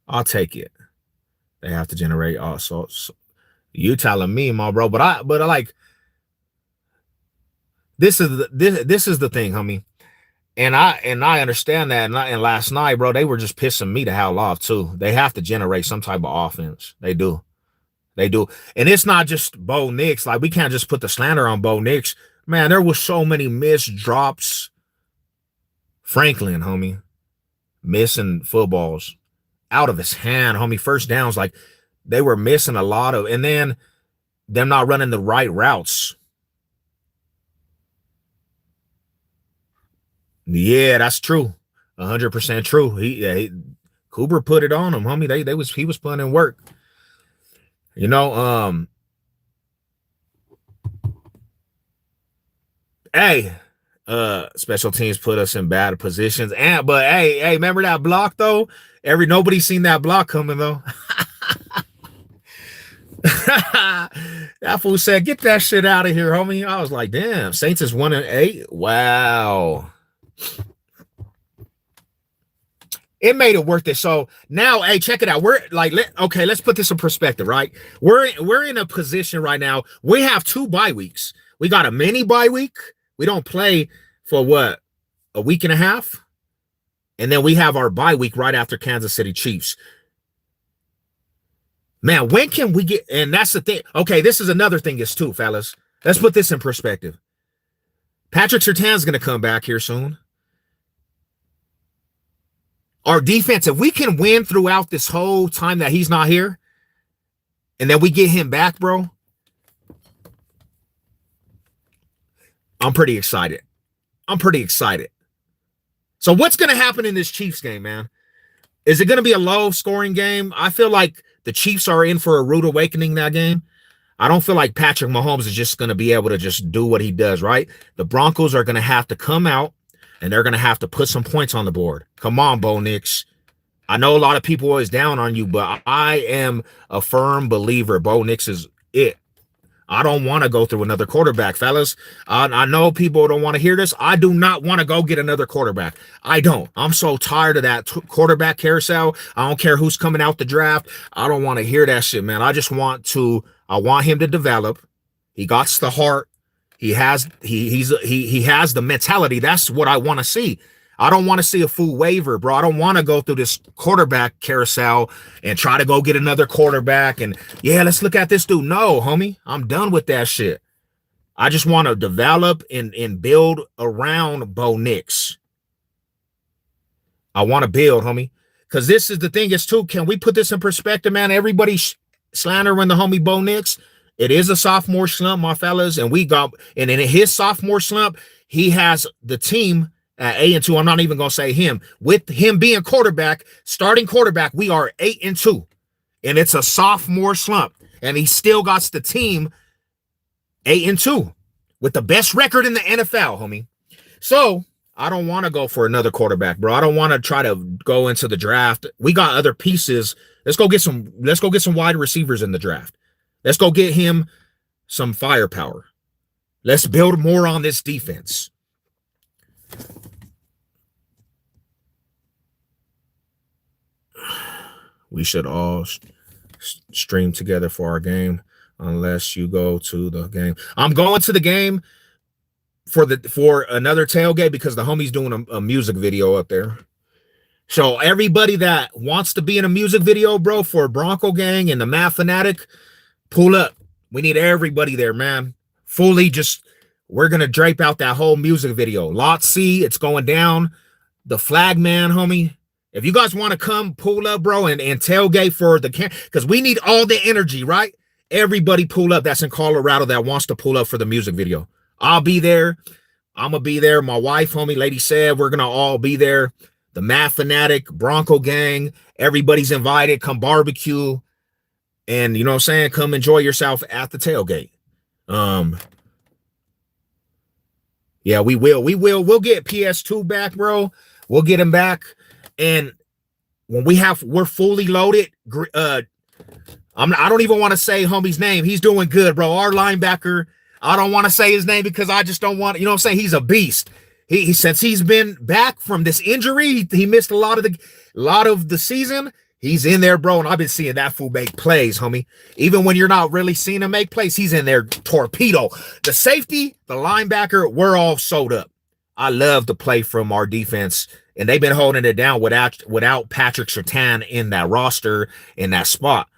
I'll take it. They have to generate also. So you telling me, my bro, but I like this is the thing, homie. And I understand that. And last night, bro, they were just pissing me the hell off too. They have to generate some type of offense. They do. They do. And it's not just Bo Nix. Like, we can't just put the slander on Bo Nix. Man, there was so many missed drops. Franklin, homie, missing footballs out of his hand, homie. First downs, like, they were missing a lot of, and then them not running the right routes. Yeah, that's true. 100% true. Cooper put it on him, homie. He was putting in work. You know, hey, special teams put us in bad positions. But hey, remember that block though? Nobody's seen that block coming though. That fool said, "Get that shit out of here, homie." I was like, "Damn, Saints is 1-8." Wow. It made it worth it. So now, hey, check it out. We're like, let's put this in perspective, right? We're in a position right now. We have 2 bye weeks. We got a mini bye week. We don't play for what, a week and a half, and then we have our bye week right after Kansas City Chiefs. Man, when can we get? And that's the thing. Okay, this is another thing is too, fellas. Let's put this in perspective. Patrick Surtain's going to come back here soon. Our defense, if we can win throughout this whole time that he's not here, and then we get him back, bro, I'm pretty excited. I'm pretty excited. So what's going to happen in this Chiefs game, man? Is it going to be a low-scoring game? I feel like the Chiefs are in for a rude awakening that game. I don't feel like Patrick Mahomes is just going to be able to just do what he does, right? The Broncos are going to have to come out, and they're going to have to put some points on the board. Come on, Bo Nix. I know a lot of people are always down on you, but I am a firm believer Bo Nix is it. I don't want to go through another quarterback, fellas. I know people don't want to hear this. I do not want to go get another quarterback. I don't. I'm so tired of that quarterback carousel. I don't care who's coming out the draft. I don't want to hear that shit, man. I want him to develop. He got the heart. He has the mentality. That's what I want to see. I don't want to see a full waiver, bro. I don't want to go through this quarterback carousel and try to go get another quarterback and, yeah, let's look at this dude. No, homie, I'm done with that shit. I just want to develop and build around Bo Nix. I want to build, homie. Because this is the thing is, too, can we put this in perspective, man? Everybody's slandering the homie Bo Nix. It is a sophomore slump, my fellas, and in his sophomore slump, he has the team at 8-2. I'm not even gonna say him. With him being starting quarterback, we are 8-2, and it's a sophomore slump, and he still got the team 8-2 with the best record in the NFL, homie. So I don't want to go for another quarterback, bro. I don't want to try to go into the draft. We got other pieces. Let's go get some wide receivers in the draft. Let's go get him some firepower. Let's build more on this defense. We should all stream together for our game unless you go to the game. I'm going to the game for another tailgate because the homie's doing a music video up there. So everybody that wants to be in a music video, bro, for Bronco Gang and the Math Fanatic, pull up. We need everybody there, man. We're going to drape out that whole music video. Lot C, it's going down. The Flag Man, homie. If you guys want to come, pull up, bro, and tailgate for the camp, because we need all the energy, right? Everybody pull up that's in Colorado that wants to pull up for the music video. I'll be there. I'm going to be there. My wife, homie, Lady said we're going to all be there. The Math Fanatic, Bronco Gang, everybody's invited. Come barbecue. And, you know what I'm saying? Come enjoy yourself at the tailgate. Yeah, we will. We'll get PS2 back, bro. We'll get him back. And when we're fully loaded, I don't even want to say homie's name. He's doing good, bro. Our linebacker, I don't want to say his name because I just don't want, you know what I'm saying? He's a beast. He since he's been back from this injury, he missed a lot of the season. He's in there, bro, and I've been seeing that fool make plays, homie. Even when you're not really seeing him make plays, he's in there torpedo. The safety, the linebacker, we're all sold up. I love the play from our defense, and they've been holding it down without Patrick Surtain in that roster, in that spot.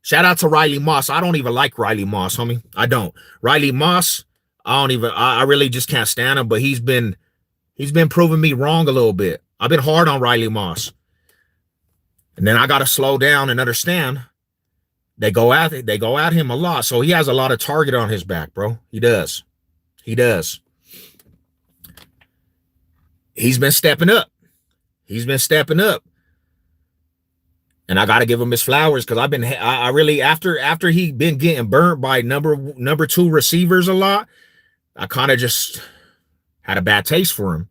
Shout out to Riley Moss. I don't even like Riley Moss, homie. I don't. Riley Moss, I really just can't stand him, but he's been proving me wrong a little bit. I've been hard on Riley Moss. And then I got to slow down and understand they go at him a lot. So he has a lot of target on his back, bro. He does. He's been stepping up. And I got to give him his flowers because I really, after he been getting burnt by number 2 receivers a lot, I kind of just had a bad taste for him.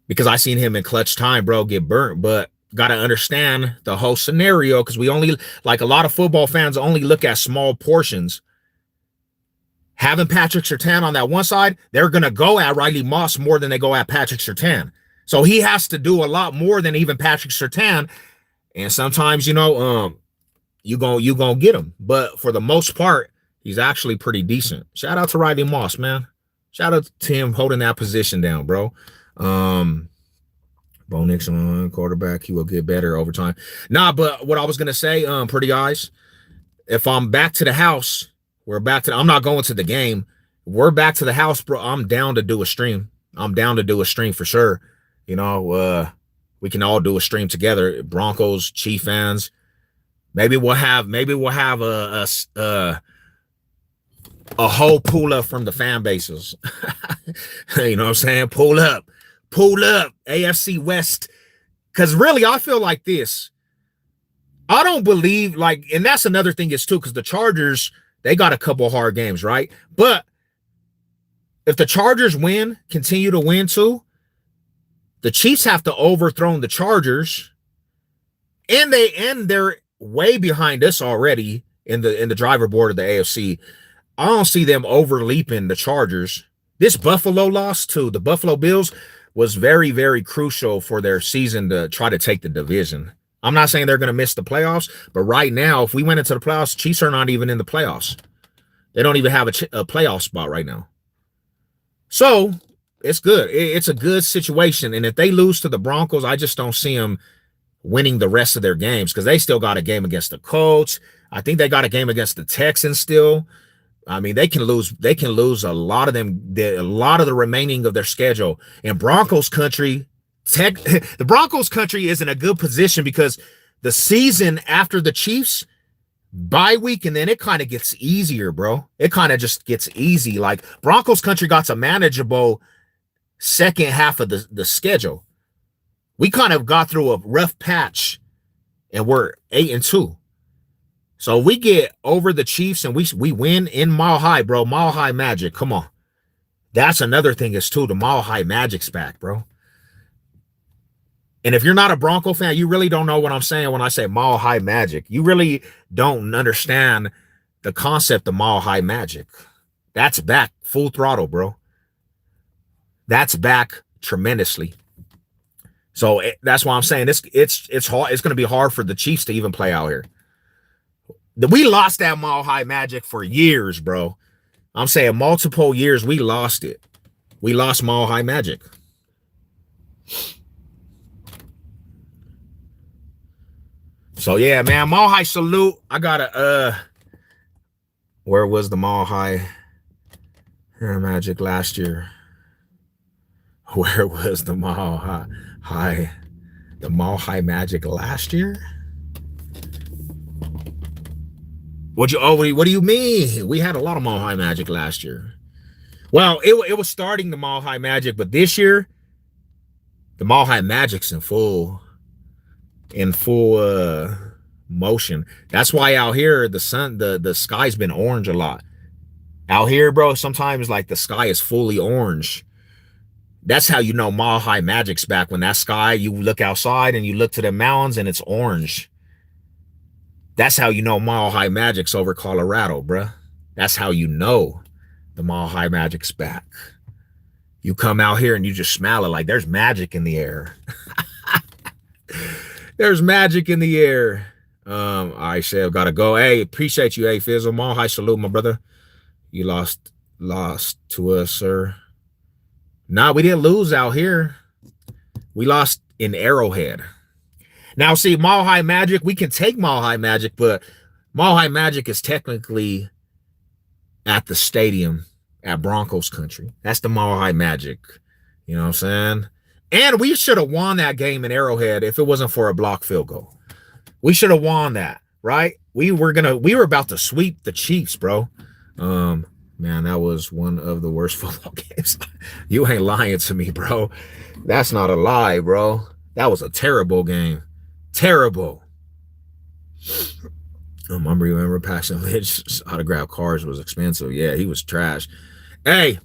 Because I seen him in clutch time, bro, get burnt. But got to understand the whole scenario because we only, like a lot of football fans, only look at small portions. Having Patrick Surtain on that one side, they're going to go at Riley Moss more than they go at Patrick Surtain. So he has to do a lot more than even Patrick Surtain. And sometimes, you gonna get him. But for the most part, he's actually pretty decent. Shout out to Riley Moss, man. Shout out to him holding that position down, bro. Bo Nixon, quarterback, he will get better over time. Nah, but what I was gonna say, pretty eyes, if I'm back to the house, I'm not going to the game. We're back to the house, bro. I'm down to do a stream. For sure. We can all do a stream together. Broncos, Chief fans. Maybe we'll have a whole pull up from the fan bases. You know what I'm saying? Pull up AFC West. Because really, I feel like this. I don't believe, and that's another thing is too, because the Chargers, they got a couple hard games, right? But if the Chargers continue to win too, the Chiefs have to overthrow the Chargers, and they're way behind us already in the driver board of the AFC. I don't see them overleaping the Chargers. This Buffalo loss to the Buffalo Bills was very, very crucial for their season to try to take the division. I'm not saying they're going to miss the playoffs, but right now, if we went into the playoffs, Chiefs are not even in the playoffs. They don't even have a playoff spot right now. So it's good. It's a good situation. And if they lose to the Broncos, I just don't see them winning the rest of their games because they still got a game against the Colts. I think they got a game against the Texans still. I mean, they can lose a lot of them, a lot of the remaining of their schedule. In Broncos country, the Broncos country is in a good position because the season after the Chiefs bye week, and then it kind of gets easier, bro. It kind of just gets easy. Like Broncos country got a manageable second half of the schedule. We kind of got through a rough patch, and we're 8-2. So we get over the Chiefs and we win in Mile High, bro. Mile High Magic. Come on. That's another thing is too. The Mile High Magic's back, bro. And if you're not a Bronco fan, you really don't know what I'm saying when I say Mile High Magic. You really don't understand the concept of Mile High Magic. That's back full throttle, bro. That's back tremendously. So that's why I'm saying it's hard. It's going to be hard for the Chiefs to even play out here. We lost that Mile High Magic for years, bro. I'm saying multiple years we lost it. We lost Mile High Magic. So yeah, man, Mile High salute. I got where was the Mile High Magic last year? Where was the Mile High Magic last year? What do you mean? We had a lot of Mile High Magic last year. Well, it was starting the Mile High Magic, but this year, the Mile High Magic's in full motion. That's why out here the sky's been orange a lot. Out here, bro, sometimes like the sky is fully orange. That's how you know Mile High Magic's back. When that sky, you look outside and you look to the mountains and it's orange. That's how you know Mile High Magic's over Colorado, bruh. That's how you know the Mile High Magic's back. You come out here and you just smell it like there's magic in the air. There's magic in the air. I said, gotta go. Hey, appreciate you, hey, Fizzle. Mile High salute, my brother. You lost to us, sir. Nah, we didn't lose out here. We lost in Arrowhead. Now, see, Mile High Magic, we can take Mile High Magic, but Mile High Magic is technically at the stadium at Broncos country. That's the Mile High Magic. You know what I'm saying? And we should have won that game in Arrowhead if it wasn't for a block field goal. We should have won that, right? We were about to sweep the Chiefs, bro. Man, that was one of the worst football games. You ain't lying to me, bro. That's not a lie, bro. That was a terrible game. Terrible. I remember Paxton Lynch's autograph cards was expensive. Yeah, he was trash. Hey,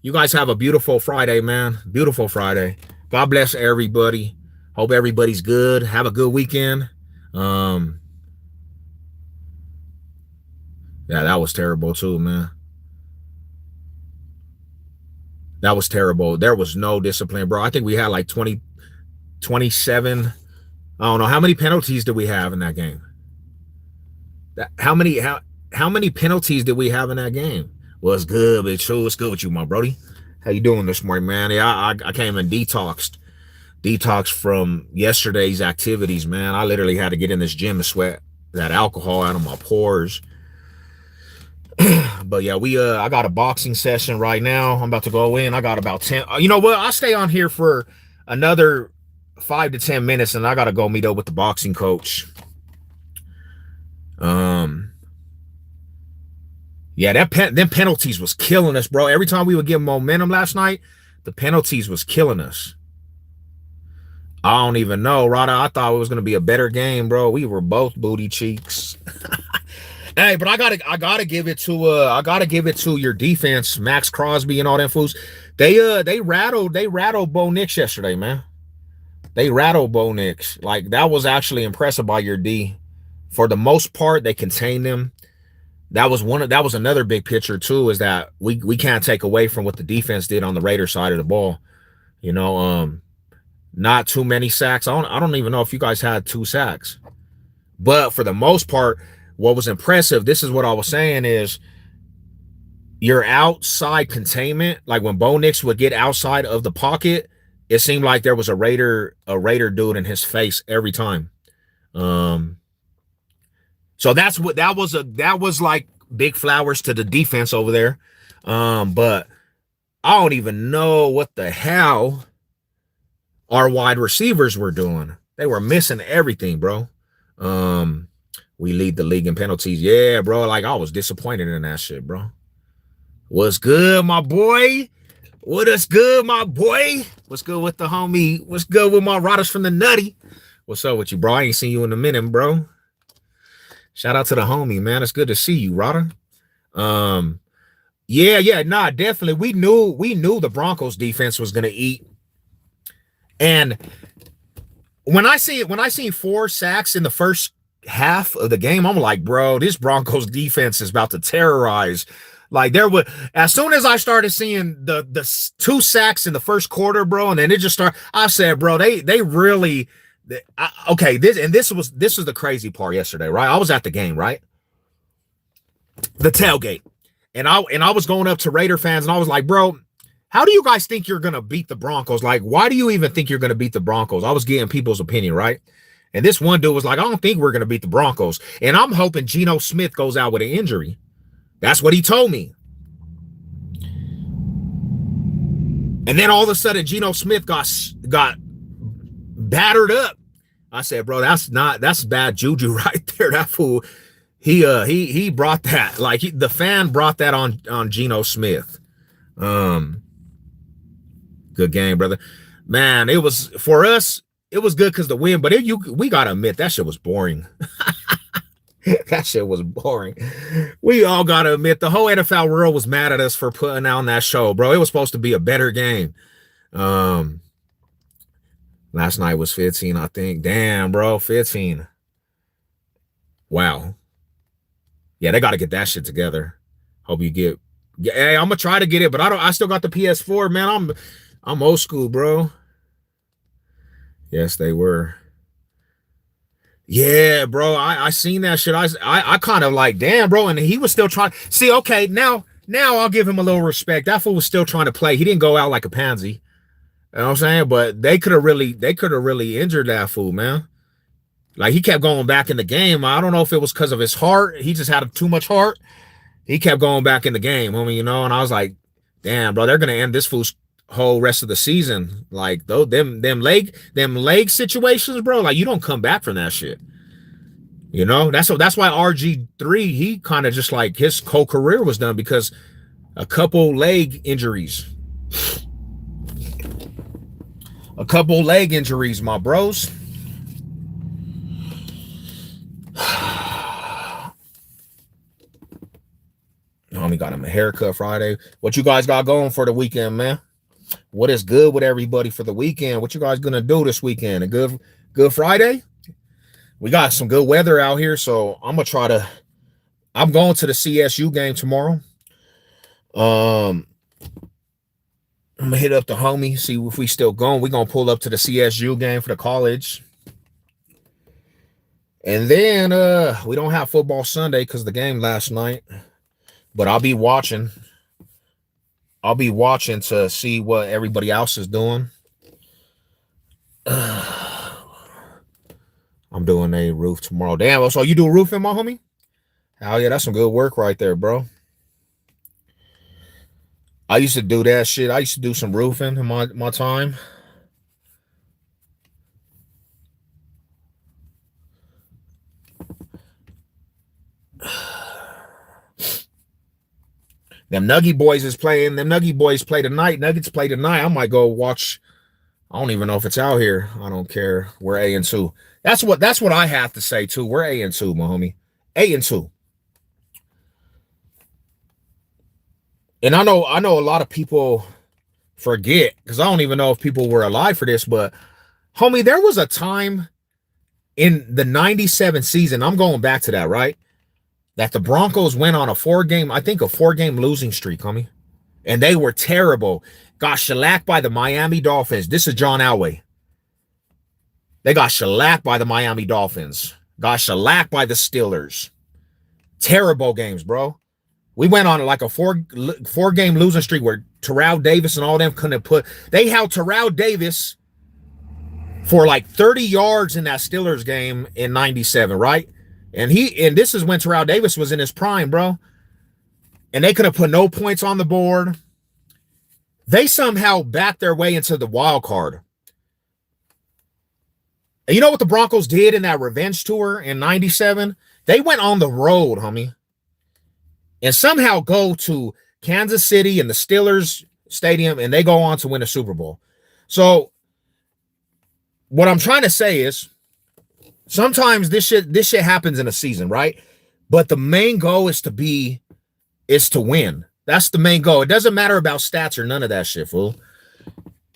you guys have a beautiful Friday, man. Beautiful Friday. God bless everybody. Hope everybody's good. Have a good weekend. Yeah, that was terrible too, man. That was terrible. There was no discipline, bro. I think we had like 27. I don't know. How many penalties did we have in that game? How many penalties did we have in that game? Well, it's good, but it's true. It's good with you, my brody. How you doing this morning, man? Yeah, I came and detoxed from yesterday's activities, man. I literally had to get in this gym and sweat that alcohol out of my pores. But yeah, I got a boxing session right now. I'm about to go in. I got about 10. You know what? I'll stay on here for another 5 to 10 minutes, and I got to go meet up with the boxing coach. Yeah, them penalties was killing us, bro. Every time we would give momentum last night, the penalties was killing us. I don't even know, Rada. I thought it was gonna be a better game, bro. We were both booty cheeks. Hey, but I gotta give it to your defense, Max Crosby and all them fools. They rattled Bo Nix yesterday, man. They rattled Bo Nix. Like, that was actually impressive by your D. For the most part, they contained them. That was another big picture too, is that we can't take away from what the defense did on the Raiders side of the ball. You know, not too many sacks. I don't even know if you guys had 2 sacks. But for the most part, what was impressive, this is what I was saying, is your outside containment. Like when Bo Nix would get outside of the pocket, it seemed like there was a Raider dude in his face every time. So that was like big flowers to the defense over there. But I don't even know what the hell our wide receivers were doing. They were missing everything, bro. We lead the league in penalties. Yeah, bro. Like, I was disappointed in that shit, bro. What's good, my boy? What is good, my boy? What's good with the homie? What's good with my riders from the Nutty? What's up with you, bro? I ain't seen you in a minute, bro. Shout out to the homie, man. It's good to see you, Rada. Yeah, nah, definitely. We knew the Broncos defense was gonna eat. And when I see 4 sacks in the first half of the game, I'm like, bro, this Broncos defense is about to terrorize. Like, as soon as I started seeing the 2 sacks in the first quarter, bro, and then it just started, I said, bro, they really, okay, this was the crazy part yesterday, right? I was at the game, right? The tailgate. And I was going up to Raider fans and I was like, bro, how do you guys think you're going to beat the Broncos? Like, why do you even think you're going to beat the Broncos? I was getting people's opinion, right? And this one dude was like, I don't think we're going to beat the Broncos. And I'm hoping Geno Smith goes out with an injury. That's what he told me. And then all of a sudden, Geno Smith got battered up. I said, bro, that's bad juju right there. That fool, he brought that. Like, the fan brought that on Geno Smith. Good game, brother. Man, it was, for us, it was good because the win, but we gotta admit that shit was boring. That shit was boring. We all gotta admit the whole NFL world was mad at us for putting out that show, bro. It was supposed to be a better game. Um, Last night was 15, I think. Damn, bro, 15. Wow. Yeah, they got to get that shit together. Hope you get. Hey, I'm gonna try to get it, but I still got the PS4, man. I'm old school, bro. Yes, they were. Yeah, bro. I seen that shit. I kind of like, damn, bro. And he was still trying. See, okay, now I'll give him a little respect. That fool was still trying to play. He didn't go out like a pansy. You know what I'm saying? But they could have really injured that fool, man. Like he kept going back in the game. I don't know if it was because of his heart. He just had too much heart. He kept going back in the game, homie, you know. And I was like, damn, bro, they're gonna end this fool's whole rest of the season. Like them leg situations, bro. Like you don't come back from that shit. You know, that's why RG3, he kind of just like his whole career was done because a couple leg injuries. A couple leg injuries, my bros. Homie got him a haircut Friday. What you guys got going for the weekend, man? What is good with everybody for the weekend? What you guys gonna do this weekend? A good Friday? We got some good weather out here, so I'm going to the CSU game tomorrow. I'm gonna hit up the homie, see if we still going. We're gonna pull up to the CSU game for the college. And then we don't have football Sunday because of the game last night. But I'll be watching. I'll be watching to see what everybody else is doing. I'm doing a roof tomorrow. Damn, so you do roofing, my homie? Hell yeah, that's some good work right there, bro. I used to do that shit. I used to do some roofing in my time. Them Nuggy boys is playing. Them Nuggy boys play tonight. Nuggets play tonight. I might go watch. I don't even know if it's out here. I don't care. We're 8-2. That's what I have to say too. We're 8-2, my homie. 8-2. And I know a lot of people forget because I don't even know if people were alive for this, but homie, there was a time in the 97 season. I'm going back to that, right? That the Broncos went on a 4-game losing streak, homie. And they were terrible. Got shellacked by the Miami Dolphins. This is John Elway. They got shellacked by the Miami Dolphins. Got shellacked by the Steelers. Terrible games, bro. We went on like a four-game losing streak where Terrell Davis and all them couldn't put. They held Terrell Davis for like 30 yards in that Steelers game in 97, right? And this is when Terrell Davis was in his prime, bro. And they could have put no points on the board. They somehow backed their way into the wild card. And you know what the Broncos did in that revenge tour in 97? They went on the road, homie. And somehow go to Kansas City and the Steelers stadium, and they go on to win a Super Bowl. So what I'm trying to say is sometimes this shit happens in a season, right? But the main goal is to win. That's the main goal. It doesn't matter about stats or none of that shit, fool.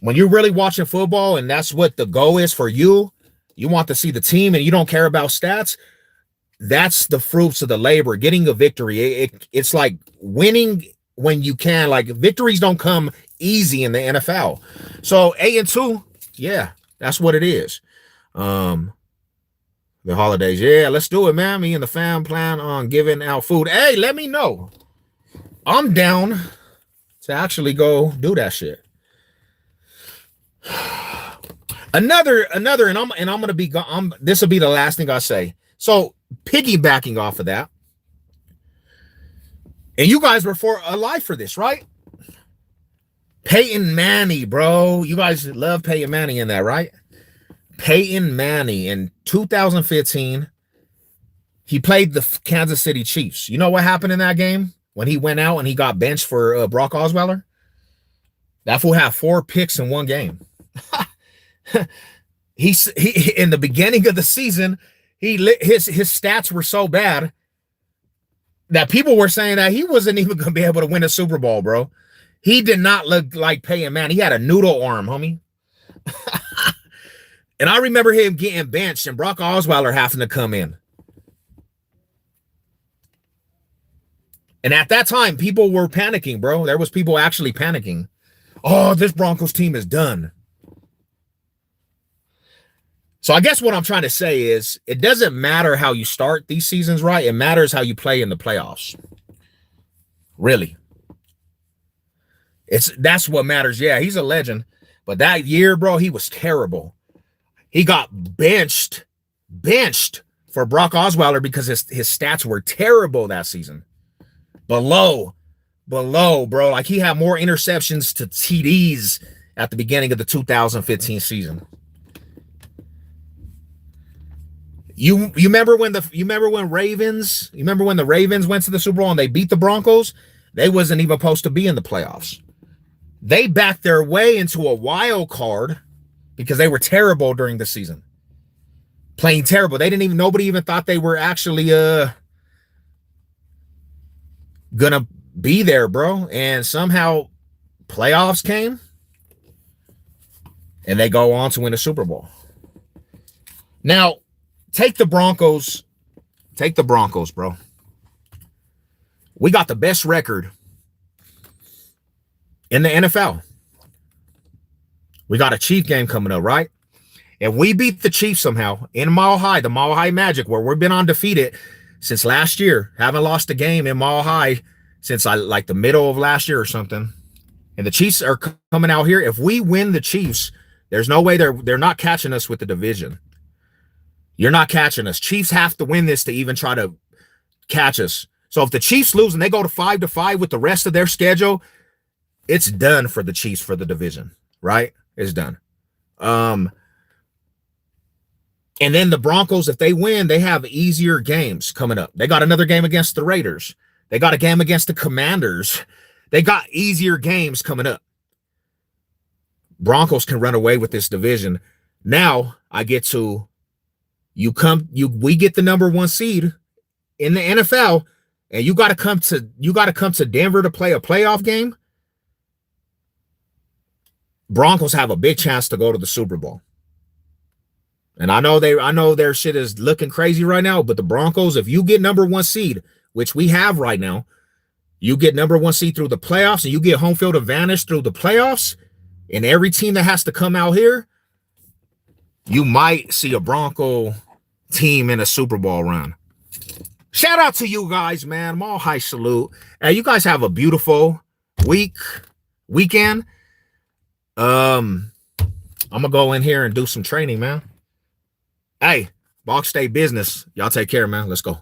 When you're really watching football and that's what the goal is for you, you want to see the team and you don't care about stats, that's the fruits of the labor, getting a victory. It's like winning when you can. Like victories don't come easy in the NFL. So 8-2, yeah, that's what it is. The holidays, yeah, let's do it, man. Me and the fam plan on giving out food. Hey, let me know. I'm down to actually go do that shit. Another, and I'm gonna be. This will be the last thing I say. So piggybacking off of that, and you guys were alive for this, right? Peyton Manning, bro. You guys love Peyton Manning in that, right? Peyton Manning in 2015, he played the Kansas City Chiefs. You know what happened in that game when he went out and he got benched for Brock Osweiler? That fool had 4 picks in one game. He in the beginning of the season, his stats were so bad that people were saying that he wasn't even going to be able to win a Super Bowl, bro. He did not look like Peyton Manning. He had a noodle arm, homie. And I remember him getting benched and Brock Osweiler having to come in. And at that time, people were panicking, bro. There was people actually panicking. Oh, this Broncos team is done. So I guess what I'm trying to say is it doesn't matter how you start these seasons, right? It matters how you play in the playoffs. Really. That's what matters. Yeah, he's a legend. But that year, bro, he was terrible. He got benched for Brock Osweiler because his stats were terrible that season. Below, bro. Like he had more interceptions to TDs at the beginning of the 2015 season. You remember when the Ravens went to the Super Bowl and they beat the Broncos? They wasn't even supposed to be in the playoffs. They backed their way into a wild card because they were terrible during the season. Playing terrible. Nobody even thought they were actually gonna be there, bro. And somehow playoffs came and they go on to win a Super Bowl. Now, take the Broncos, bro. We got the best record in the NFL. We got a Chief game coming up, right? If we beat the Chiefs somehow in Mile High, the Mile High Magic, where we've been undefeated since last year, haven't lost a game in Mile High since like the middle of last year or something. And the Chiefs are coming out here. If we win the Chiefs, there's no way they're not catching us with the division. You're not catching us. Chiefs have to win this to even try to catch us. So if the Chiefs lose and they go to 5-5 with the rest of their schedule, it's done for the Chiefs for the division, right? It's done. And then the Broncos, if they win, they have easier games coming up. They got another game against the Raiders. They got a game against the Commanders. They got easier games coming up. Broncos can run away with this division. Now I get to we get the number 1 seed in the NFL, and you got to come to Denver to play a playoff game. Broncos have a big chance to go to the Super Bowl. And I know their shit is looking crazy right now, but the Broncos, if you get number 1 seed, which we have right now, you get number 1 seed through the playoffs and you get home field advantage through the playoffs, and every team that has to come out here, you might see a Bronco team in a Super Bowl run. Shout out to you guys, man. Mall High salute. Hey, you guys have a beautiful weekend. I'm gonna go in here and do some training, man. Hey, Box State business. Y'all take care, man. Let's go.